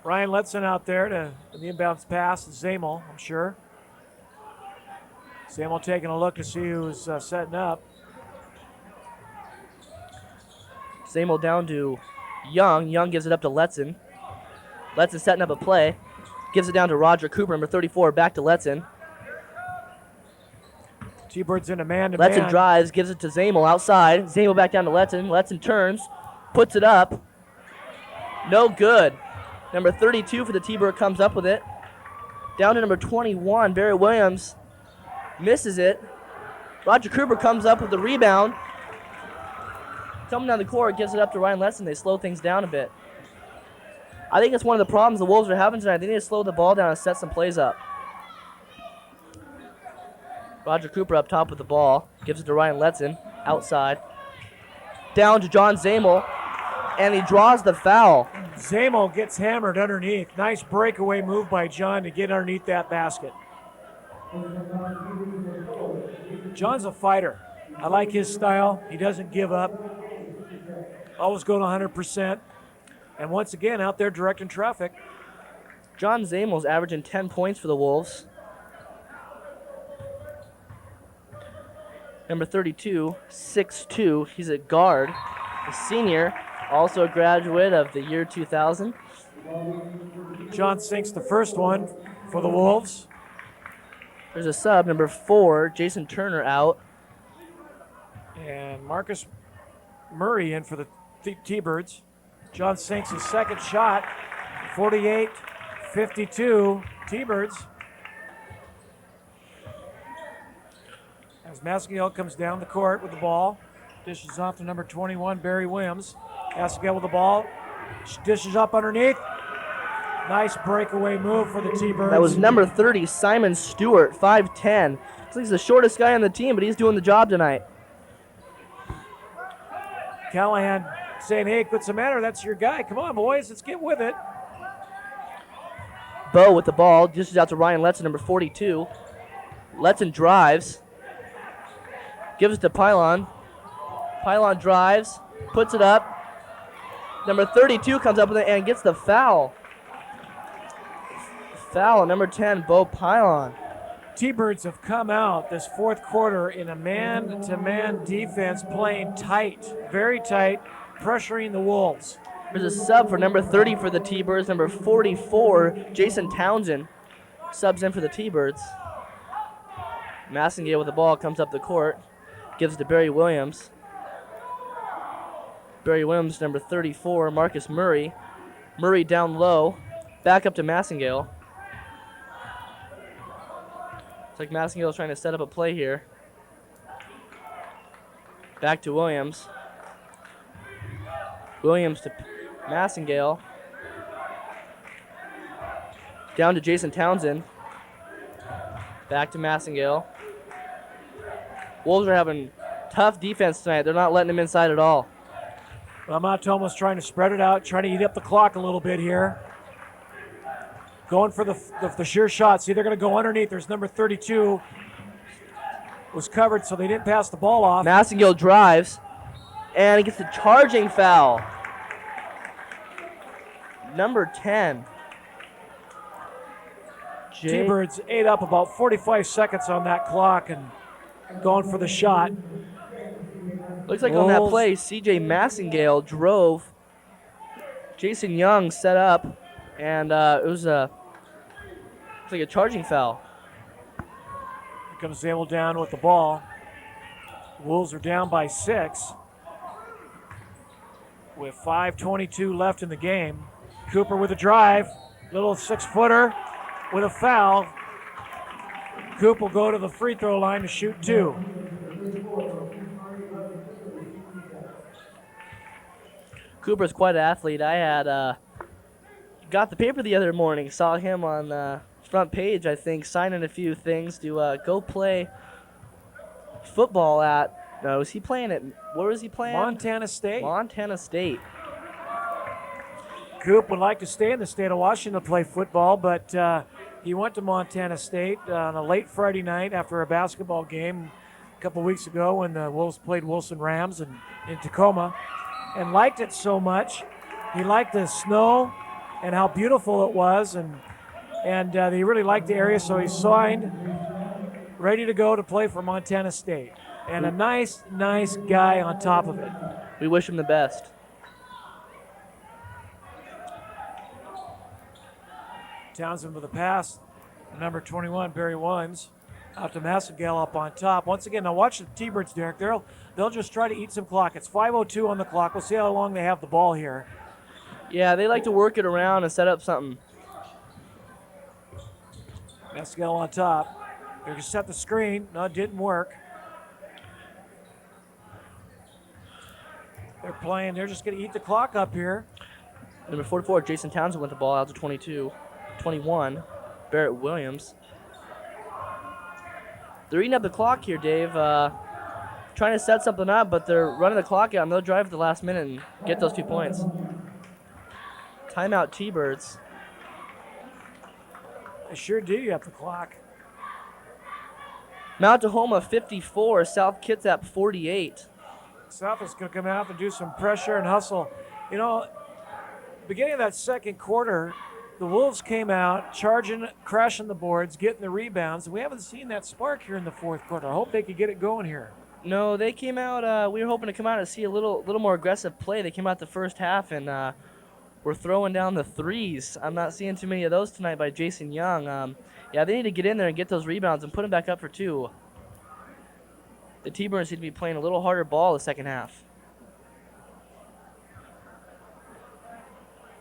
Ryan Letson out there to the inbounds pass to Zamel, I'm sure. Zamel taking a look to see who's setting up. Zamel down to Young. Young gives it up to Letson. Letson setting up a play. Gives it down to Roger Cooper, number 34, back to Letson. T-Birds in a man-to-man. Letson drives, gives it to Zamel outside. Zamel back down to Letson. Letson turns, puts it up. No good. Number 32 for the T-Bird comes up with it. Down to number 21, Barry Williams misses it. Roger Cooper comes up with the rebound. Coming down the court, gives it up to Ryan Letson. They slow things down a bit. I think it's one of the problems the Wolves are having tonight. They need to slow the ball down and set some plays up. Roger Cooper up top with the ball. Gives it to Ryan Letson. Outside. Down to John Zamel. and he draws the foul. Zamo gets hammered underneath. Nice breakaway move by John to get underneath that basket. John's a fighter. I like his style. He doesn't give up. Always going 100%. And once again, out there directing traffic. John Zamel's averaging 10 points for the Wolves. Number 32, 6'2". He's a guard, a senior, also a graduate of the year 2000. John sinks the first one for the Wolves. There's a sub, number 4, Jason Turner out. And Marcus Murray in for the T-Birds. John sinks his second shot. 48-52 T-Birds. As Mascagale comes down the court with the ball. Dishes off to number 21, Barry Williams. Mascagale with the ball. Dishes up underneath. Nice breakaway move for the T-Birds. That was number 30, Simon Stewart, 5'10". Looks like he's the shortest guy on the team, but he's doing the job tonight. Callahan saying, hey, what's the matter? That's your guy. Come on, boys, let's get with it. Bo with the ball, dishes out to Ryan Letson, number 42. Letson drives. Gives it to Pylon. Pylon drives, puts it up. Number 32 comes up with it and gets the foul. Foul, number 10, Bo Pylon. T-Birds have come out this fourth quarter in a man-to-man defense, playing tight, very tight, pressuring the Wolves. There's a sub for number 30 for the T-Birds, number 44, Jason Townsend. Subs in for the T-Birds. Massengale with the ball comes up the court, gives it to Barry Williams. Barry Williams, number 34, Marcus Murray. Murray down low, back up to Massengale. It's like Massengale's trying to set up a play here. Back to Williams. Williams to Massengale. Down to Jason Townsend. Back to Massengale. Wolves are having tough defense tonight. They're not letting them inside at all. Well, Mount Toma's trying to spread it out, trying to eat up the clock a little bit here. Going for the sure shot. See, they're going to go underneath. There's number 32. Was covered, so they didn't pass the ball off. Massengale drives, and he gets a charging foul. Number 10. T-Birds ate up about 45 seconds on that clock and going for the shot. Looks like on that play, C.J. Massengale drove. Jason Young set up, and it was like a charging foul. Here comes Zamel down with the ball. Wolves are down by 6 with 5:22 left in the game. Cooper with a drive, little 6-footer with a foul. Coop will go to the free throw line to shoot 2. Cooper's quite an athlete. I had got the paper the other morning, saw him on the front page, I think, signing a few things to go play football at, no, was he playing at, where was he playing? Montana State. Montana State. Coop would like to stay in the state of Washington to play football, but he went to Montana State on a late Friday night after a basketball game a couple weeks ago when the Wolves played Wilson Rams in Tacoma, and liked it so much. He liked the snow and how beautiful it was, and he really liked the area, so he signed, ready to go to play for Montana State. And a nice guy on top of it. We wish him the best. Townsend with a pass. Number 21, Barry Williams, out to Massengale up on top. Once again, now watch the T-Birds, Derek. They'll just try to eat some clock. It's 5:02 on the clock. We'll see how long they have the ball here. Yeah, they like to work it around and set up something. Massengale on top. They're going to set the screen. No, it didn't work. They're playing. They're just going to eat the clock up here. Number 44, Jason Townsend with the ball out to 22. 21, Barrett Williams. They're eating up the clock here, Dave. trying to set something up, but they're running the clock out, and they'll drive at the last minute and get those 2 points. Timeout T-Birds. They sure do. You have the clock. Mount Tahoma 54, South Kitsap 48. South is going to come out and do some pressure and hustle. You know, beginning of that second quarter, the Wolves came out, charging, crashing the boards, getting the rebounds, and we haven't seen that spark here in the fourth quarter. I hope they could get it going here. No, they came out, we were hoping to come out and see a little more aggressive play. They came out the first half and were throwing down the threes. I'm not seeing too many of those tonight by Jason Young. Yeah, they need to get in there and get those rebounds and put them back up for 2. The T-Birds need to be playing a little harder ball the second half.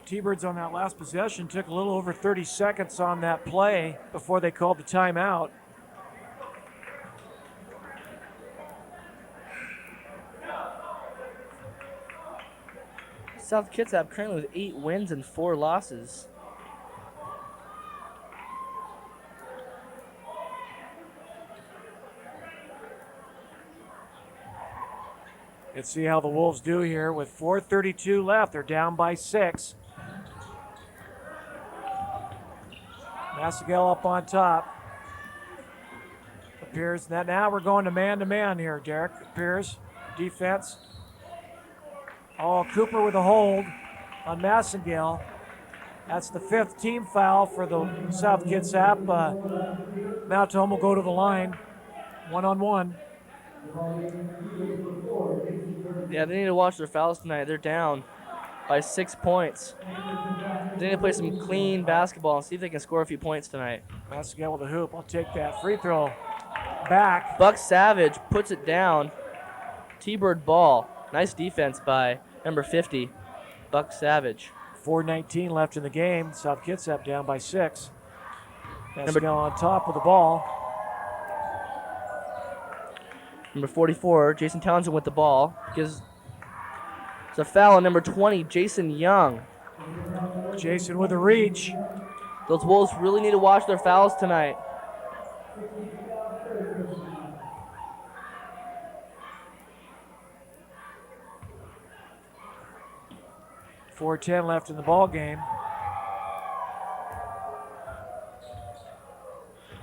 T-Birds on that last possession took a little over 30 seconds on that play before they called the timeout. South Kitsap currently with 8 wins and 4 losses. Let's see how the Wolves do here with 4:32 left. They're down by 6. Massagel up on top. Appears that now we're going to man here, Derek. Appears defense. Oh, Cooper with a hold on Massengale. That's the 5th team foul for the South Kitsap. Mount Tahoma will go to the line, 1-on-1. Yeah, they need to watch their fouls tonight. They're down by 6 points. They need to play some clean basketball and see if they can score a few points tonight. Massengale with a hoop. I'll take that free throw back. Buck Savage puts it down. T-Bird ball. Nice defense by number 50, Buck Savage. 4:19 left in the game. South Kitsap down by 6. Massengale on top of the ball. Number 44, Jason Townsend with the ball. It's a foul on number 20, Jason Young. Jason with a reach. Those Wolves really need to watch their fouls tonight. .410 left in the ball game.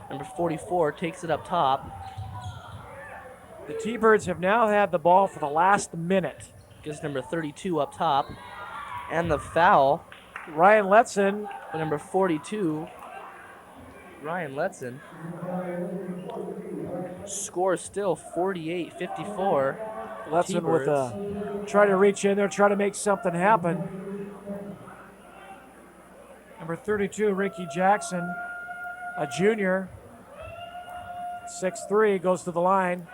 Number 44 takes it up top. The T-Birds have now had the ball for the last minute. Gives number 32 up top. And the foul. Ryan Letson. For number 42, Ryan Letson. Score still 48-54. Letson with a try to reach in there, try to make something happen. Number 32, Ricky Jackson, a junior. 6'3", goes to the line.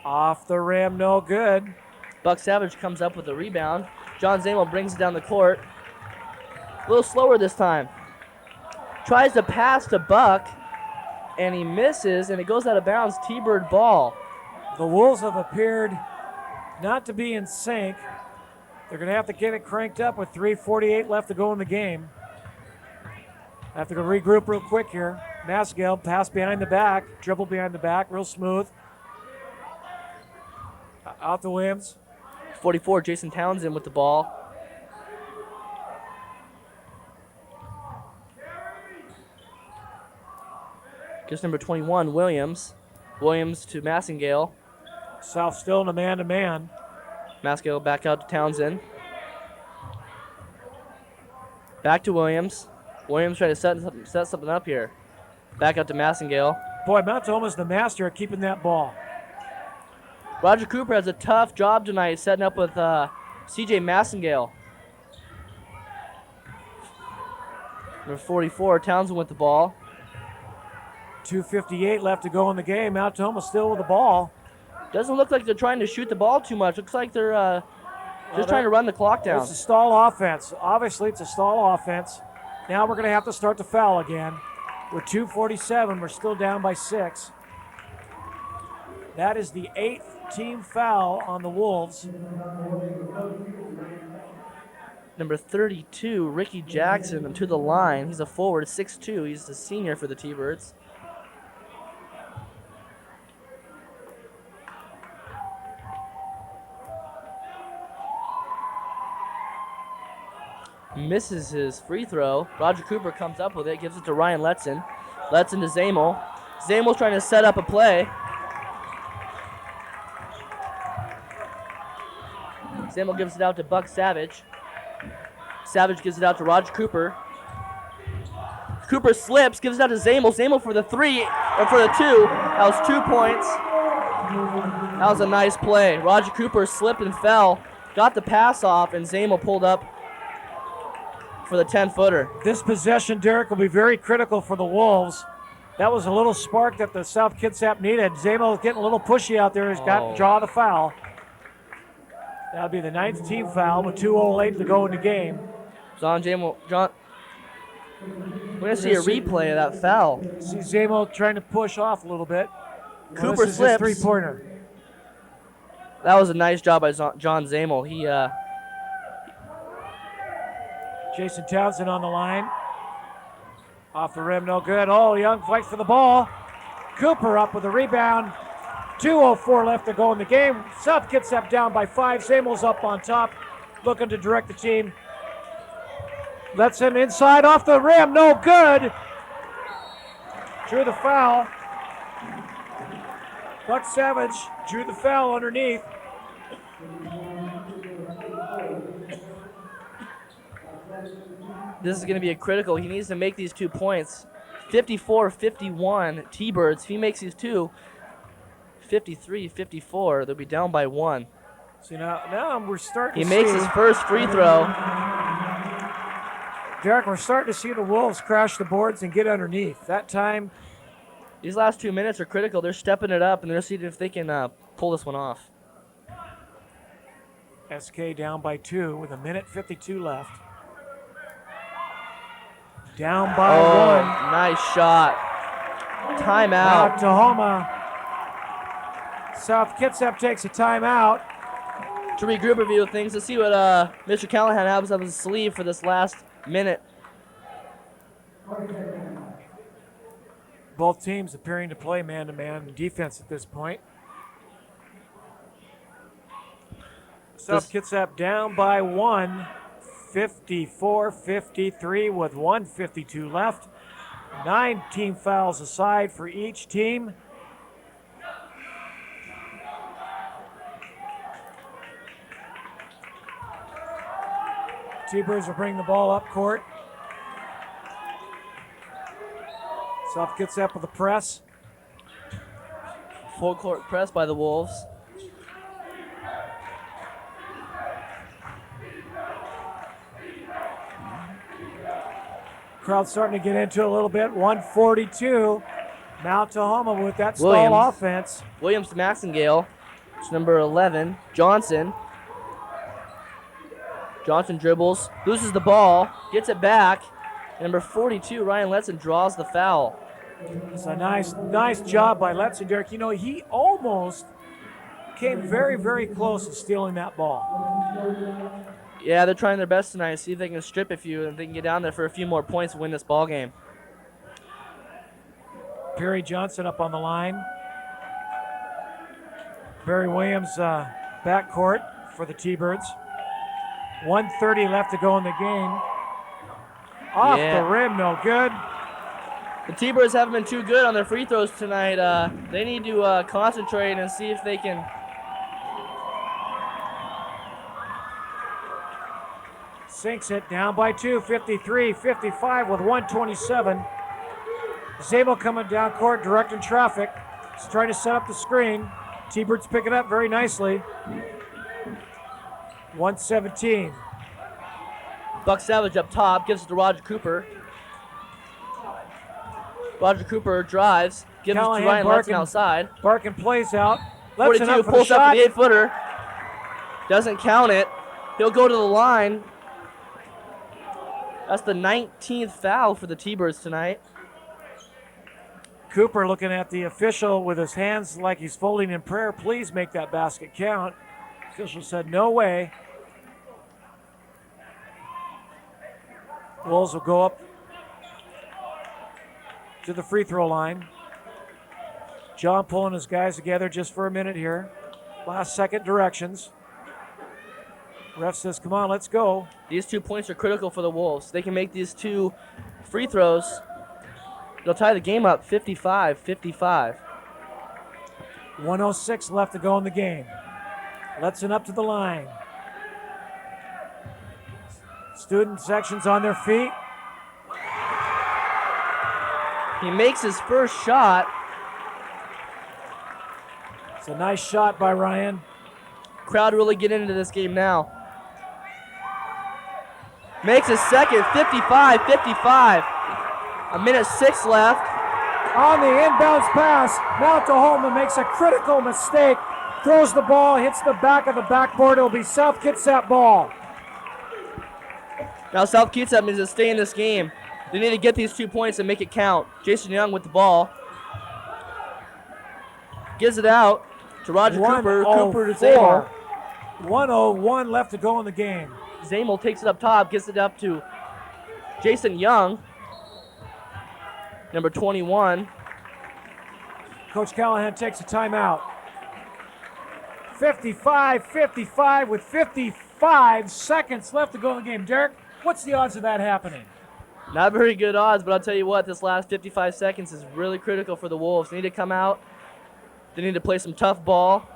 Off the rim, no good. Buck Savage comes up with a rebound. John Zamel brings it down the court. A little slower this time. Tries to pass to Buck, and he misses, and it goes out of bounds. T-Bird ball. The Wolves have appeared not to be in sync. They're going to have to get it cranked up with 3:48 left to go in the game. Have to go regroup real quick here. Massengale, pass behind the back, dribble behind the back, real smooth. Out to Williams. 44, Jason Townsend with the ball. Just number 21, Williams. Williams to Massengale. South still in a man-to-man. Massengale back out to Townsend. Back to Williams. Williams trying to set something up here. Back out to Massengale. Boy, Mount Tahoma's the master at keeping that ball. Roger Cooper has a tough job tonight setting up with CJ Massengale. Number 44, Townsend with the ball. 2:58 left to go in the game. Mount Tahoma still with the ball. Doesn't look like they're trying to shoot the ball too much. Looks like they're just trying to run the clock down. It's a stall offense. Obviously, it's a stall offense. Now we're going to have to start to foul again. With 2:47, we're still down by 6. That is the 8th team foul on the Wolves. Number 32, Ricky Jackson, to the line. He's a forward, 6'2". He's the senior for the T-Birds. misses his free throw. Roger Cooper comes up with it, gives it to Ryan Letson. Letson to Zamel. Zamel's trying to set up a play. Zamel gives it out to Buck Savage. Savage gives it out to Roger Cooper. Cooper slips, gives it out to Zamel. Zamel for the 3, or for the 2. That was 2 points. That was a nice play. Roger Cooper slipped and fell, got the pass off, and Zamel pulled up for the 10-footer. This possession, Derek, will be very critical for the Wolves. That was a little spark that the South Kitsap needed. Zamel getting a little pushy out there. He's got to draw the foul. That'll be the 9th team foul with 2:08 to go in the game. We're going to see a replay of that foul. See Zamel trying to push off a little bit. Cooper this is slips. his three-pointer. That was a nice job by John Zamel. Jason Townsend on the line. Off the rim, no good. Oh, Young fights for the ball. Cooper up with a rebound. 2:04 left to go in the game. South Kitsap down by 5. Zamel's up on top, looking to direct the team. Lets him inside off the rim, no good. Drew the foul. Buck Savage drew the foul underneath. This is going to be a critical. He needs to make these 2 points. 54-51 T-Birds. If he makes these 2, 53-54, they'll be down by 1. See, now we're starting to see. He makes his first free throw. Derek, we're starting to see the Wolves crash the boards and get underneath. That time. These last 2 minutes are critical. They're stepping it up, and they're seeing if they can pull this one off. SK down by 2 with 1:52 left. Down by 1. Nice shot. Timeout. Tahoma. South Kitsap takes a timeout. To regroup a few things, let's see what Mr. Callahan has up his sleeve for this last minute. Both teams appearing to play man-to-man defense at this point. South Kitsap down by 1, 54-53 with 1:52 left. 9 team fouls aside for each team. T-Birds will bring the ball up court. South Kitsap with the press. Full court press by the Wolves. Crowd starting to get into it a little bit. 142. Mount Tahoma with that stall offense. Williams to Maxingale. It's number 11, Johnson. Johnson dribbles, loses the ball, gets it back. Number 42, Ryan Letson, draws the foul. It's a nice job by Letson, Derek. You know, he almost came very, very close to stealing that ball. Yeah, they're trying their best tonight. See if they can strip a few and they can get down there for a few more points and win this ball game. Perry Johnson up on the line. Barry Williams backcourt for the T-Birds. 1:30 left to go in the game. Off the rim, no good. The T-Birds haven't been too good on their free throws tonight. They need to concentrate and see if they can. Sinks it down by 2, 53-55 with 1:27. Zabel coming down court, directing traffic. He's trying to set up the screen. T-Birds pick it up very nicely. 1:17. Buck Savage up top, gives it to Roger Cooper. Roger Cooper drives, gives Callahan, it to Ryan Letson outside. Barkin plays out. 42 up for pulls the up shot. for the 8-footer. Doesn't count it. He'll go to the line. That's the 19th foul for the T-Birds tonight. Cooper looking at the official with his hands like he's folding in prayer. Please make that basket count. Official said no way. Wolves will go up to the free throw line. John pulling his guys together just for a minute here. Last second directions. Ref says, come on, let's go. These 2 points are critical for the Wolves. They can make these 2 free throws. They'll tie the game up 55-55. 1:06 left to go in the game. Letson up to the line. Student section's on their feet. He makes his first shot. It's a nice shot by Ryan. Crowd really get into this game now. Makes his second, 55-55. 1:06 left. On the inbounds pass, now Tahoma makes a critical mistake. Throws the ball, hits the back of the backboard. It'll be South Kitsap ball. Now South Kitsap needs to stay in this game. They need to get these 2 points and make it count. Jason Young with the ball. Gives it out to Roger Cooper. Cooper to Zamel. 1:01 left to go in the game. Zamel takes it up top, gets it up to Jason Young, number 21. Coach Callahan takes a timeout. 55-55 with 55 seconds left to go in the game. Derek, what's the odds of that happening? Not very good odds, but I'll tell you what, this last 55 seconds is really critical for the Wolves. They need to come out. They need to play some tough ball.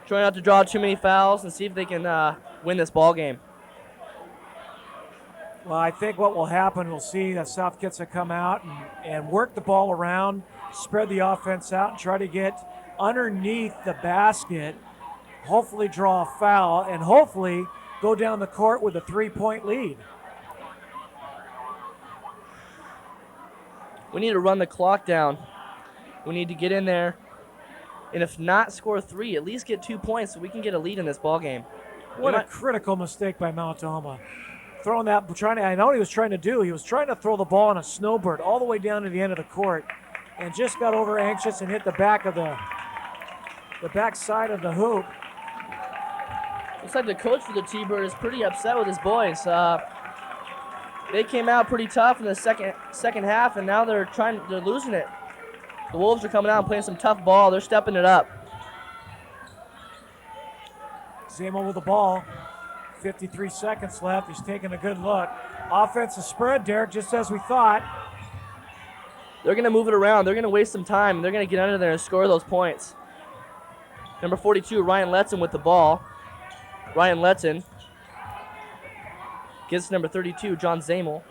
Try not to draw too many fouls and see if they can win this ball game. Well, I think what will happen, we'll see that South Kitsap come out and work the ball around, spread the offense out, and try to get underneath the basket, hopefully draw a foul, and hopefully go down the court with a 3-point lead. We need to run the clock down. We need to get in there, and if not score 3, at least get 2 points so we can get a lead in this ball game. What a critical mistake by Mount Tahoma. Throwing that, I know what he was trying to do. He was trying to throw the ball on a snowbird all the way down to the end of the court, and just got over anxious and hit the back of the back side of the hoop. Looks like the coach for the T-Bird is pretty upset with his boys. They came out pretty tough in the second half, and now they're losing it. The Wolves are coming out and playing some tough ball. They're stepping it up. Zamel with the ball. 53 seconds left. He's taking a good look. Offensive spread, Derek, just as we thought. They're going to move it around. They're going to waste some time. They're going to get under there and score those points. Number 42, Ryan Letson with the ball. Ryan Letson gives number 32, John Zamel.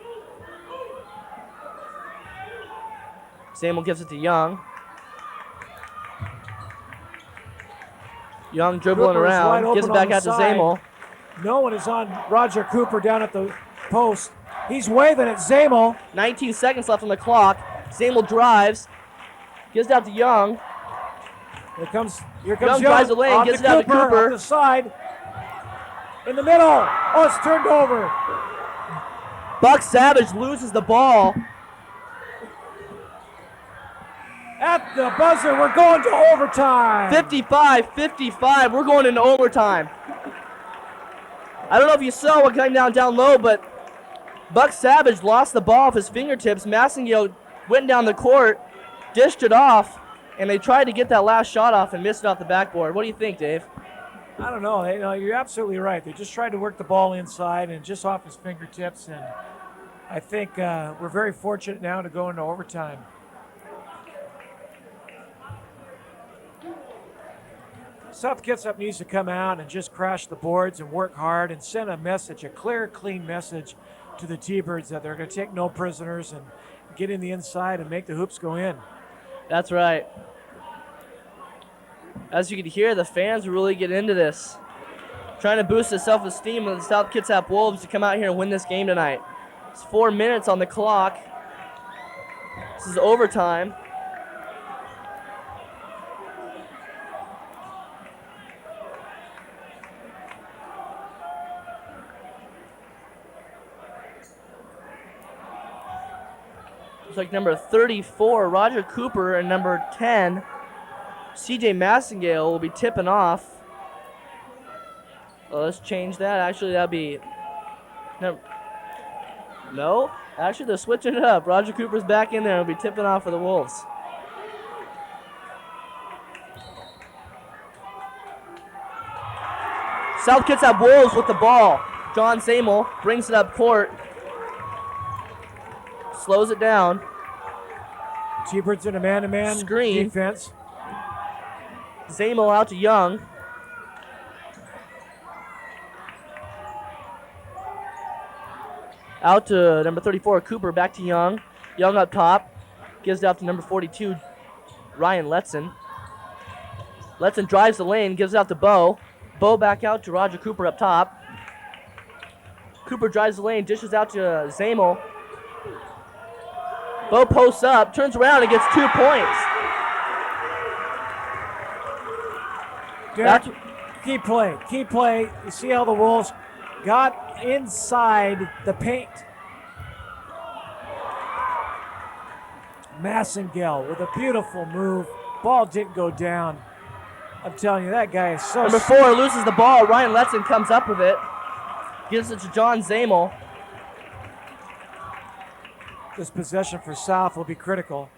Zamel gives it to Young. Young dribbling Cooper is wide around, open gives it on back the out to side. Zamel. No one is on Roger Cooper down at the post. He's waving at Zamel. 19 seconds left on the clock. Zamel drives, gives it out to Young. Here comes Young Young. drives the lane, Off gives to it out to Cooper. Off the side. In the middle. Oh, it's turned over. Buck Savage loses the ball. At the buzzer, we're going to overtime. 55-55. We're going into overtime. I don't know if you saw what came down low, but Buck Savage lost the ball off his fingertips. Massengale went down the court, dished it off, and they tried to get that last shot off and missed it off the backboard. What do you think, Dave? I don't know. You're absolutely right. They just tried to work the ball inside and just off his fingertips. And I think we're very fortunate now to go into overtime. South Kitsap needs to come out and just crash the boards and work hard and send a message, a clear, clean message to the T-Birds that they're going to take no prisoners and get in the inside and make the hoops go in. That's right. As you can hear, the fans really get into this. Trying to boost the self-esteem of the South Kitsap Wolves to come out here and win this game tonight. It's 4 minutes on the clock. This is overtime. Looks like number 34, Roger Cooper, and number 10, CJ Massengale will be tipping off. Well, let's change that. Actually, that'd be... No. Actually, they're switching it up. Roger Cooper's back in there and will be tipping off for the Wolves. South Kitsap Wolves with the ball. John Zamel brings it up court. Slows it down. T-Birds in a man-to-man Screen. defense. Zamel out to Young. Out to number 34, Cooper, back to Young. Young up top. Gives it out to number 42, Ryan Letson. Letson drives the lane, gives it out to Bo. Bo back out to Roger Cooper up top. Cooper drives the lane, dishes out to Zamel. Bo posts up, turns around and gets 2 points. Derek, key play, key play. You see how the Wolves got inside the paint. Massengale with a beautiful move. Ball didn't go down. I'm telling you, that guy is so... Number 4 loses the ball. Ryan Letson comes up with it. Gives it to John Zamel. This possession for South will be critical.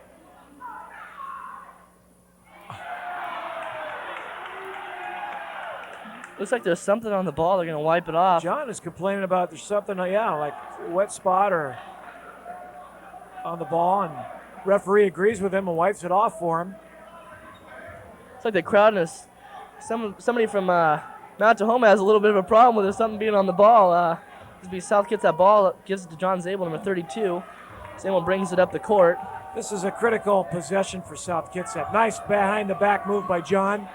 Looks like there's something on the ball. They're going to wipe it off. John is complaining about there's something, like wet spot or on the ball, and referee agrees with him and wipes it off for him. It's like the crowd is somebody from Mount Tahoma has a little bit of a problem with there's something being on the ball. This be South gets that ball, gives it to John Zabel, number 32. Zabel brings it up the court. This is a critical possession for South Kitsap. Nice behind-the-back move by John.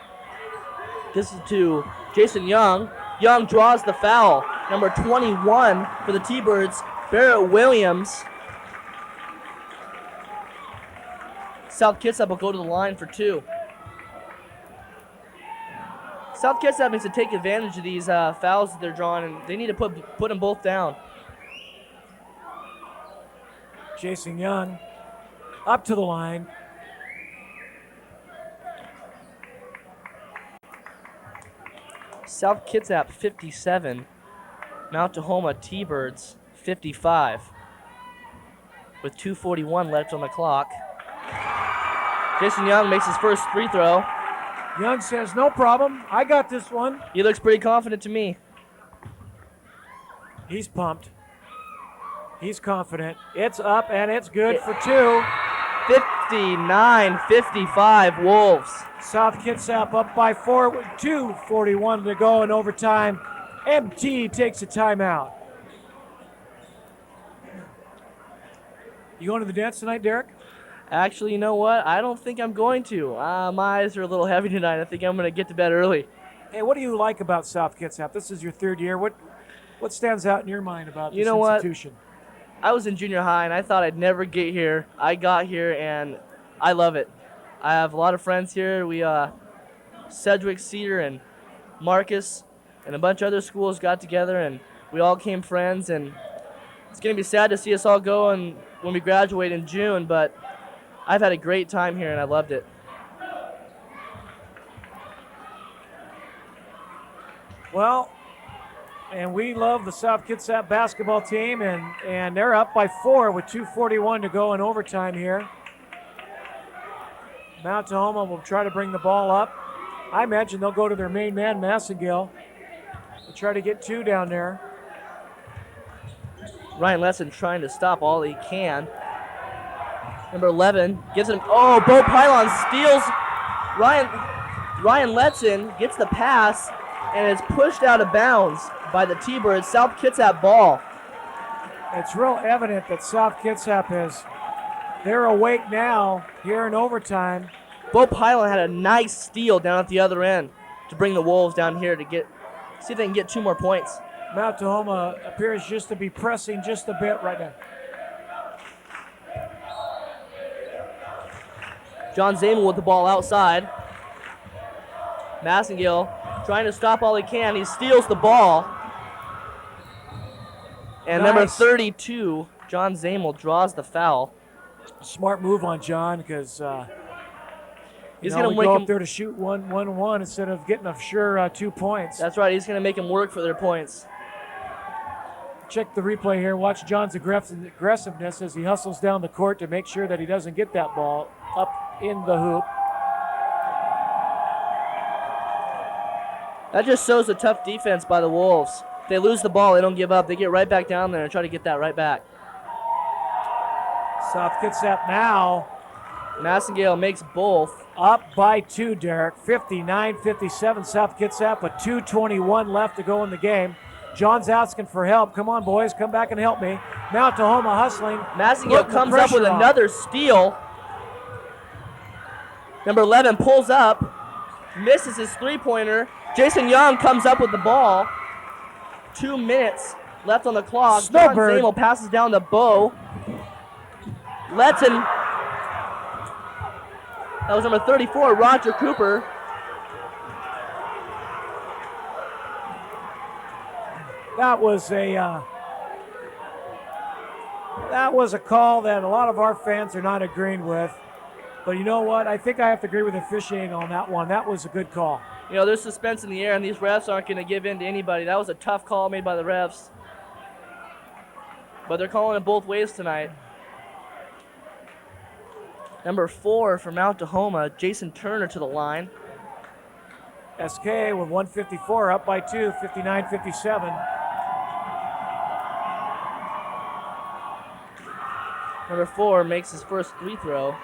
Gives it to Jason Young. Young draws the foul. Number 21 for the T-Birds, Barrett Williams. South Kitsap will go to the line for 2. South Kitsap needs to take advantage of these fouls that they're drawing, and they need to put them both down. Jason Young up to the line. South Kitsap 57, Mount Tahoma T-Birds 55. With 2:41 left on the clock. Jason Young makes his first free throw. Young says, no problem, I got this one. He looks pretty confident to me. He's pumped. He's confident. It's up and it's good for 2. 59-55 Wolves. South Kitsap up by 4 with 2:41 to go in overtime. MT takes a timeout. You going to the dance tonight, Derek? Actually, you know what? I don't think I'm going to. My eyes are a little heavy tonight. I think I'm going to get to bed early. Hey, what do you like about South Kitsap? This is your 3rd year. What stands out in your mind about this institution? I was in junior high, and I thought I'd never get here. I got here, and I love it. I have a lot of friends here. We, Sedgwick, Cedar, and Marcus, and a bunch of other schools got together, and we all became friends. And it's going to be sad to see us all go and when we graduate in June, but I've had a great time here, and I loved it. Well, and we love the South Kitsap basketball team, and they're up by 4 with 2:41 to go in overtime here. Mount Tahoma will try to bring the ball up. I imagine they'll go to their main man, Massengale. They'll try to get 2 down there. Ryan Lesson trying to stop all he can. Number 11 gives him, oh, Bo Pylon steals. Ryan Letson gets the pass and is pushed out of bounds by the T-Birds. South Kitsap ball. It's real evident that South Kitsap they're awake now here in overtime. Bo Pylon had a nice steal down at the other end to bring the Wolves down here to see if they can get 2 more points. Mount Tahoma appears just to be pressing just a bit right now. John Zamel with the ball outside. Massengale trying to stop all he can. He steals the ball. And Nice. number 32, John Zamel, draws the foul. Smart move on John because He's going going to to go make up there to shoot 1-1-1 instead of getting a sure 2 points. That's right. He's going to make him work for their points. Check the replay here. Watch John's aggressiveness as he hustles down the court to make sure that he doesn't get that ball up in the hoop. That just shows a tough defense by the Wolves. they lose the ball, they don't give up. They get right back down there and try to get that right back. South Kitsap now Massengale makes both. up by 2, Derek. 59-57 South Kitsap with 2:21 left to go in the game. John's asking for help. Come on, boys. Come back and help me. Now Tahoma hustling. Massengale putting the comes up with pressure on. another steal. Number 11 pulls up, misses his three-pointer. Jason Young comes up with the ball. 2 minutes left on the clock. John Snowbird. Zamel passes down to Bo. Letson. That was number 34, Roger Cooper. That was a call that a lot of our fans are not agreeing with. But you know what? I think I have to agree with the officiating on that one. That was a good call. You know, there's suspense in the air, and these refs aren't going to give in to anybody. That was a tough call made by the refs. But they're calling it both ways tonight. Number 4 for Mount Tahoma, Jason Turner to the line. SK with 154 up by 2, 59-57. Number 4 makes his first free throw.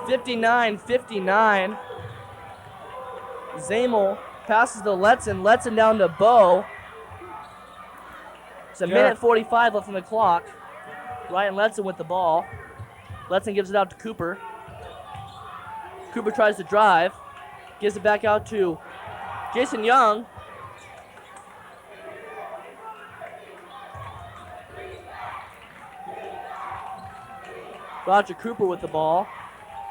(59-59). Zamel passes to Letson. Letson down to Bo. It's a minute 45 left on the clock. Ryan Letson with the ball. Letson gives it out to Cooper. Cooper tries to drive. Gives it back out to Jason Young. Roger Cooper with the ball.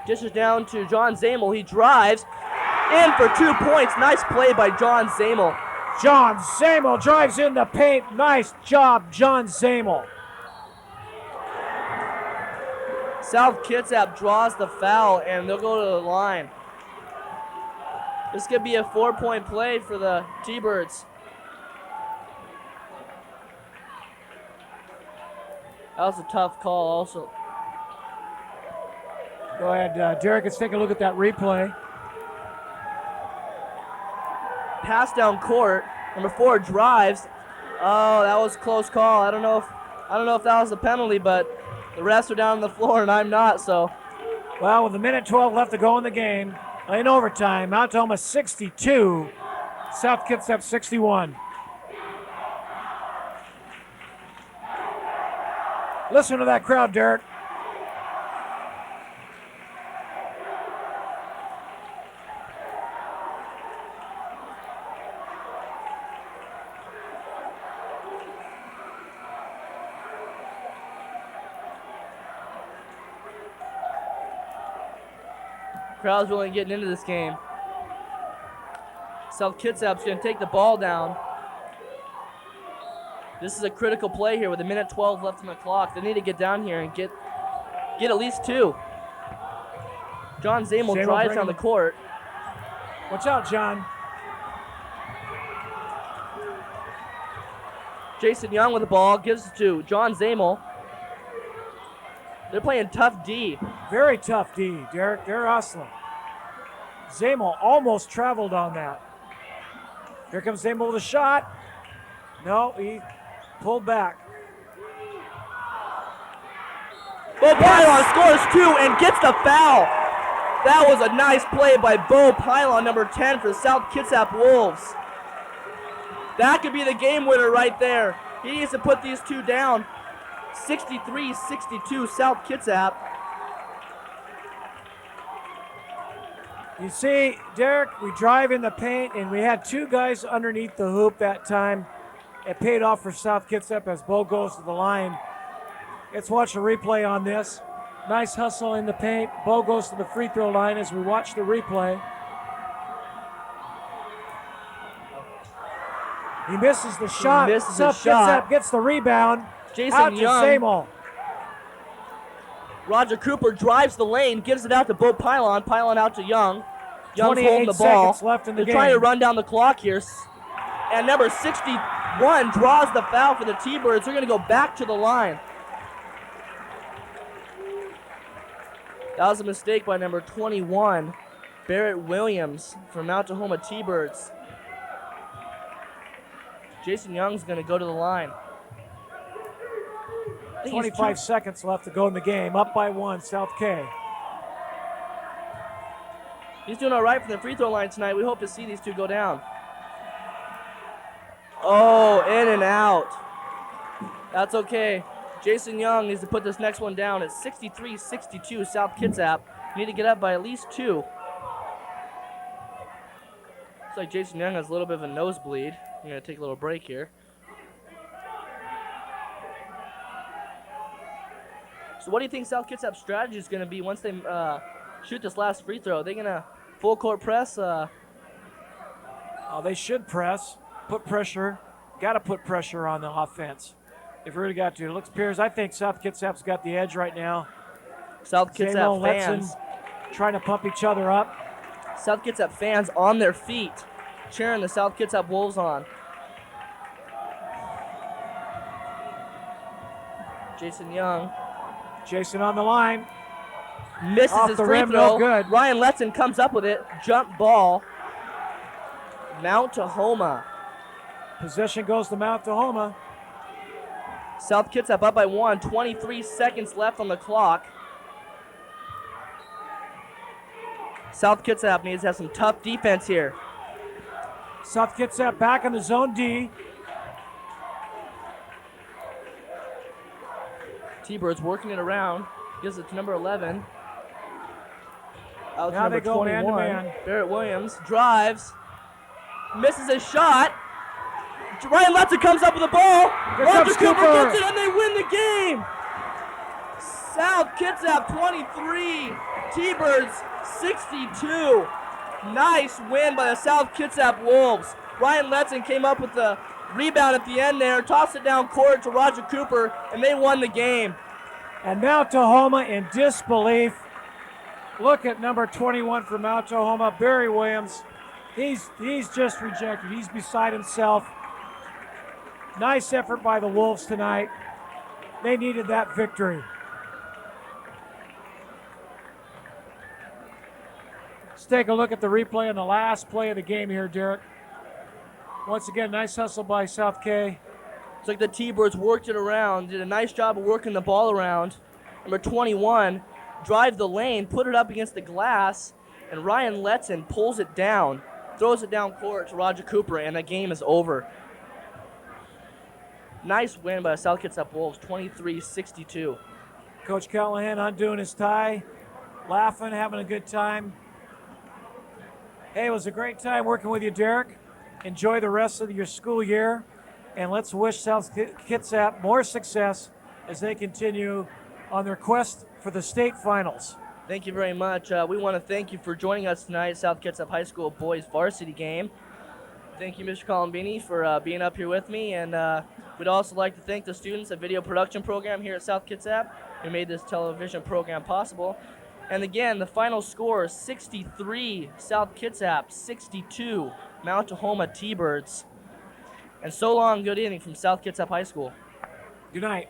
Dishes down to John Zamel. He drives in for 2 points. Nice play by John Zamel. John Zamel drives in the paint. Nice job, John Zamel. South Kitsap draws the foul, and they'll go to the line. This could be a 4-point play for the T-Birds. That was a tough call also. Go ahead, Derek. Let's take a look at that replay. Pass down court. Number 4 drives. Oh, that was a close call. I don't know if that was a penalty, but the refs are down on the floor and I'm not, so. Well, with a minute 12 left to go in the game, in overtime, Mount Tahoma 62, South Kitsap 61. Listen to that crowd, Derek. Crowd's really getting into this game. South Kitsap's going to take the ball down. This is a critical play here with a minute 12 left on the clock. They need to get down here and get at least 2. John Zamel drives down the court. Watch out, John. Jason Young with the ball, gives it to John Zamel. They're playing tough D. Very tough D, Derek. They're hustling. Zamel almost traveled on that. Here comes Zamel with a shot. No, he pulled back. Bo Pylon scores 2 and gets the foul. That was a nice play by Bo Pylon, number 10 for the South Kitsap Wolves. That could be the game winner right there. He needs to put these 2 down. 63-62 South Kitsap. You see, Derek, we drive in the paint, and we had 2 guys underneath the hoop that time. It paid off for South Kitsap as Bo goes to the line. Let's watch a replay on this. Nice hustle in the paint. Bo goes to the free throw line as we watch the replay. He misses the shot. South Kitsap gets the rebound. Jason out to Young. Zamel. Roger Cooper drives the lane, gives it out to Bo Pylon. Pylon out to Young. Young's holding the 28 ball. seconds left in the They're game. trying to run down the clock here. And number 60, 1 draws the foul for the T-Birds. They're going to go back to the line. That was a mistake by number 21, Barrett Williams from Mount Tahoma T-Birds. Jason Young's going to go to the line. 25 seconds left to go in the game. Up by 1, South K. He's doing all right from the free throw line tonight. We hope to see these two go down. Oh, in and out. That's okay. Jason Young needs to put this next one down. It's 63-62 South Kitsap. Need to get up by at least 2. Looks like Jason Young has a little bit of a nosebleed. I'm going to take a little break here. So what do you think South Kitsap's strategy is going to be once they shoot this last free throw? Are they going to full court press? Oh, they should press, put pressure. Got to put pressure on the offense. They've really got to. It looks, Piers, I think South Kitsap's got the edge right now. South Kitsap fans trying to pump each other up. South Kitsap fans on their feet, cheering the South Kitsap Wolves on. Jason Young. Jason on the line. Misses Off his the free rim, throw. no good. Ryan Letson comes up with it. Jump ball. Mount Tahoma. Possession goes to Mount Tahoma. South Kitsap up by 1. 23 seconds left on the clock. South Kitsap needs to have some tough defense here. South Kitsap back in the zone D. T-Birds working it around. Gives it to number 11. Out to Now number they go 21. man-to-man. Barrett Williams drives. Misses a shot. Ryan Letson comes up with the ball. Here Roger comes Cooper Cooper. gets it and they win the game. South Kitsap 23. T-Birds 62. Nice win by the South Kitsap Wolves. Ryan Letson came up with the rebound at the end there, tossed it down court to Roger Cooper, and they won the game. And Mount Tahoma in disbelief. Look at number 21 for Mount Tahoma, Barry Williams. He's just rejected. He's beside himself. Nice effort by the Wolves tonight. They needed that victory. Let's take a look at the replay on the last play of the game here, Derek. Once again, nice hustle by South K. It's like the T-Birds worked it around, did a nice job of working the ball around. Number 21 drives the lane, put it up against the glass, and Ryan Letson pulls it down, throws it down court to Roger Cooper, and the game is over. Nice win by the South Kitsap Wolves, 23-62. Coach Callahan undoing his tie, laughing, having a good time. Hey, it was a great time working with you, Derek. Enjoy the rest of your school year, and let's wish South Kitsap more success as they continue on their quest for the state finals. Thank you very much. We want to thank you for joining us tonight at South Kitsap High School boys varsity game. Thank you, Mr. Colombini, for being up here with me, and we'd also like to thank the students at Video Production Program here at South Kitsap who made this television program possible. And again, the final score is 63 South Kitsap, 62 Mount Tahoma T-Birds. And so long, good evening from South Kitsap High School. Good night.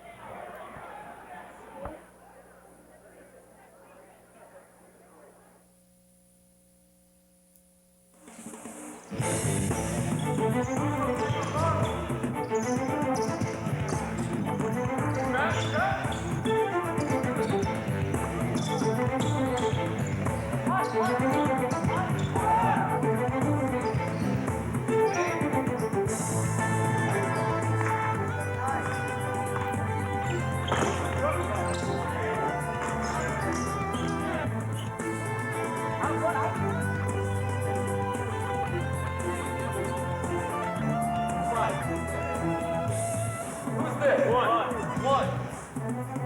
One.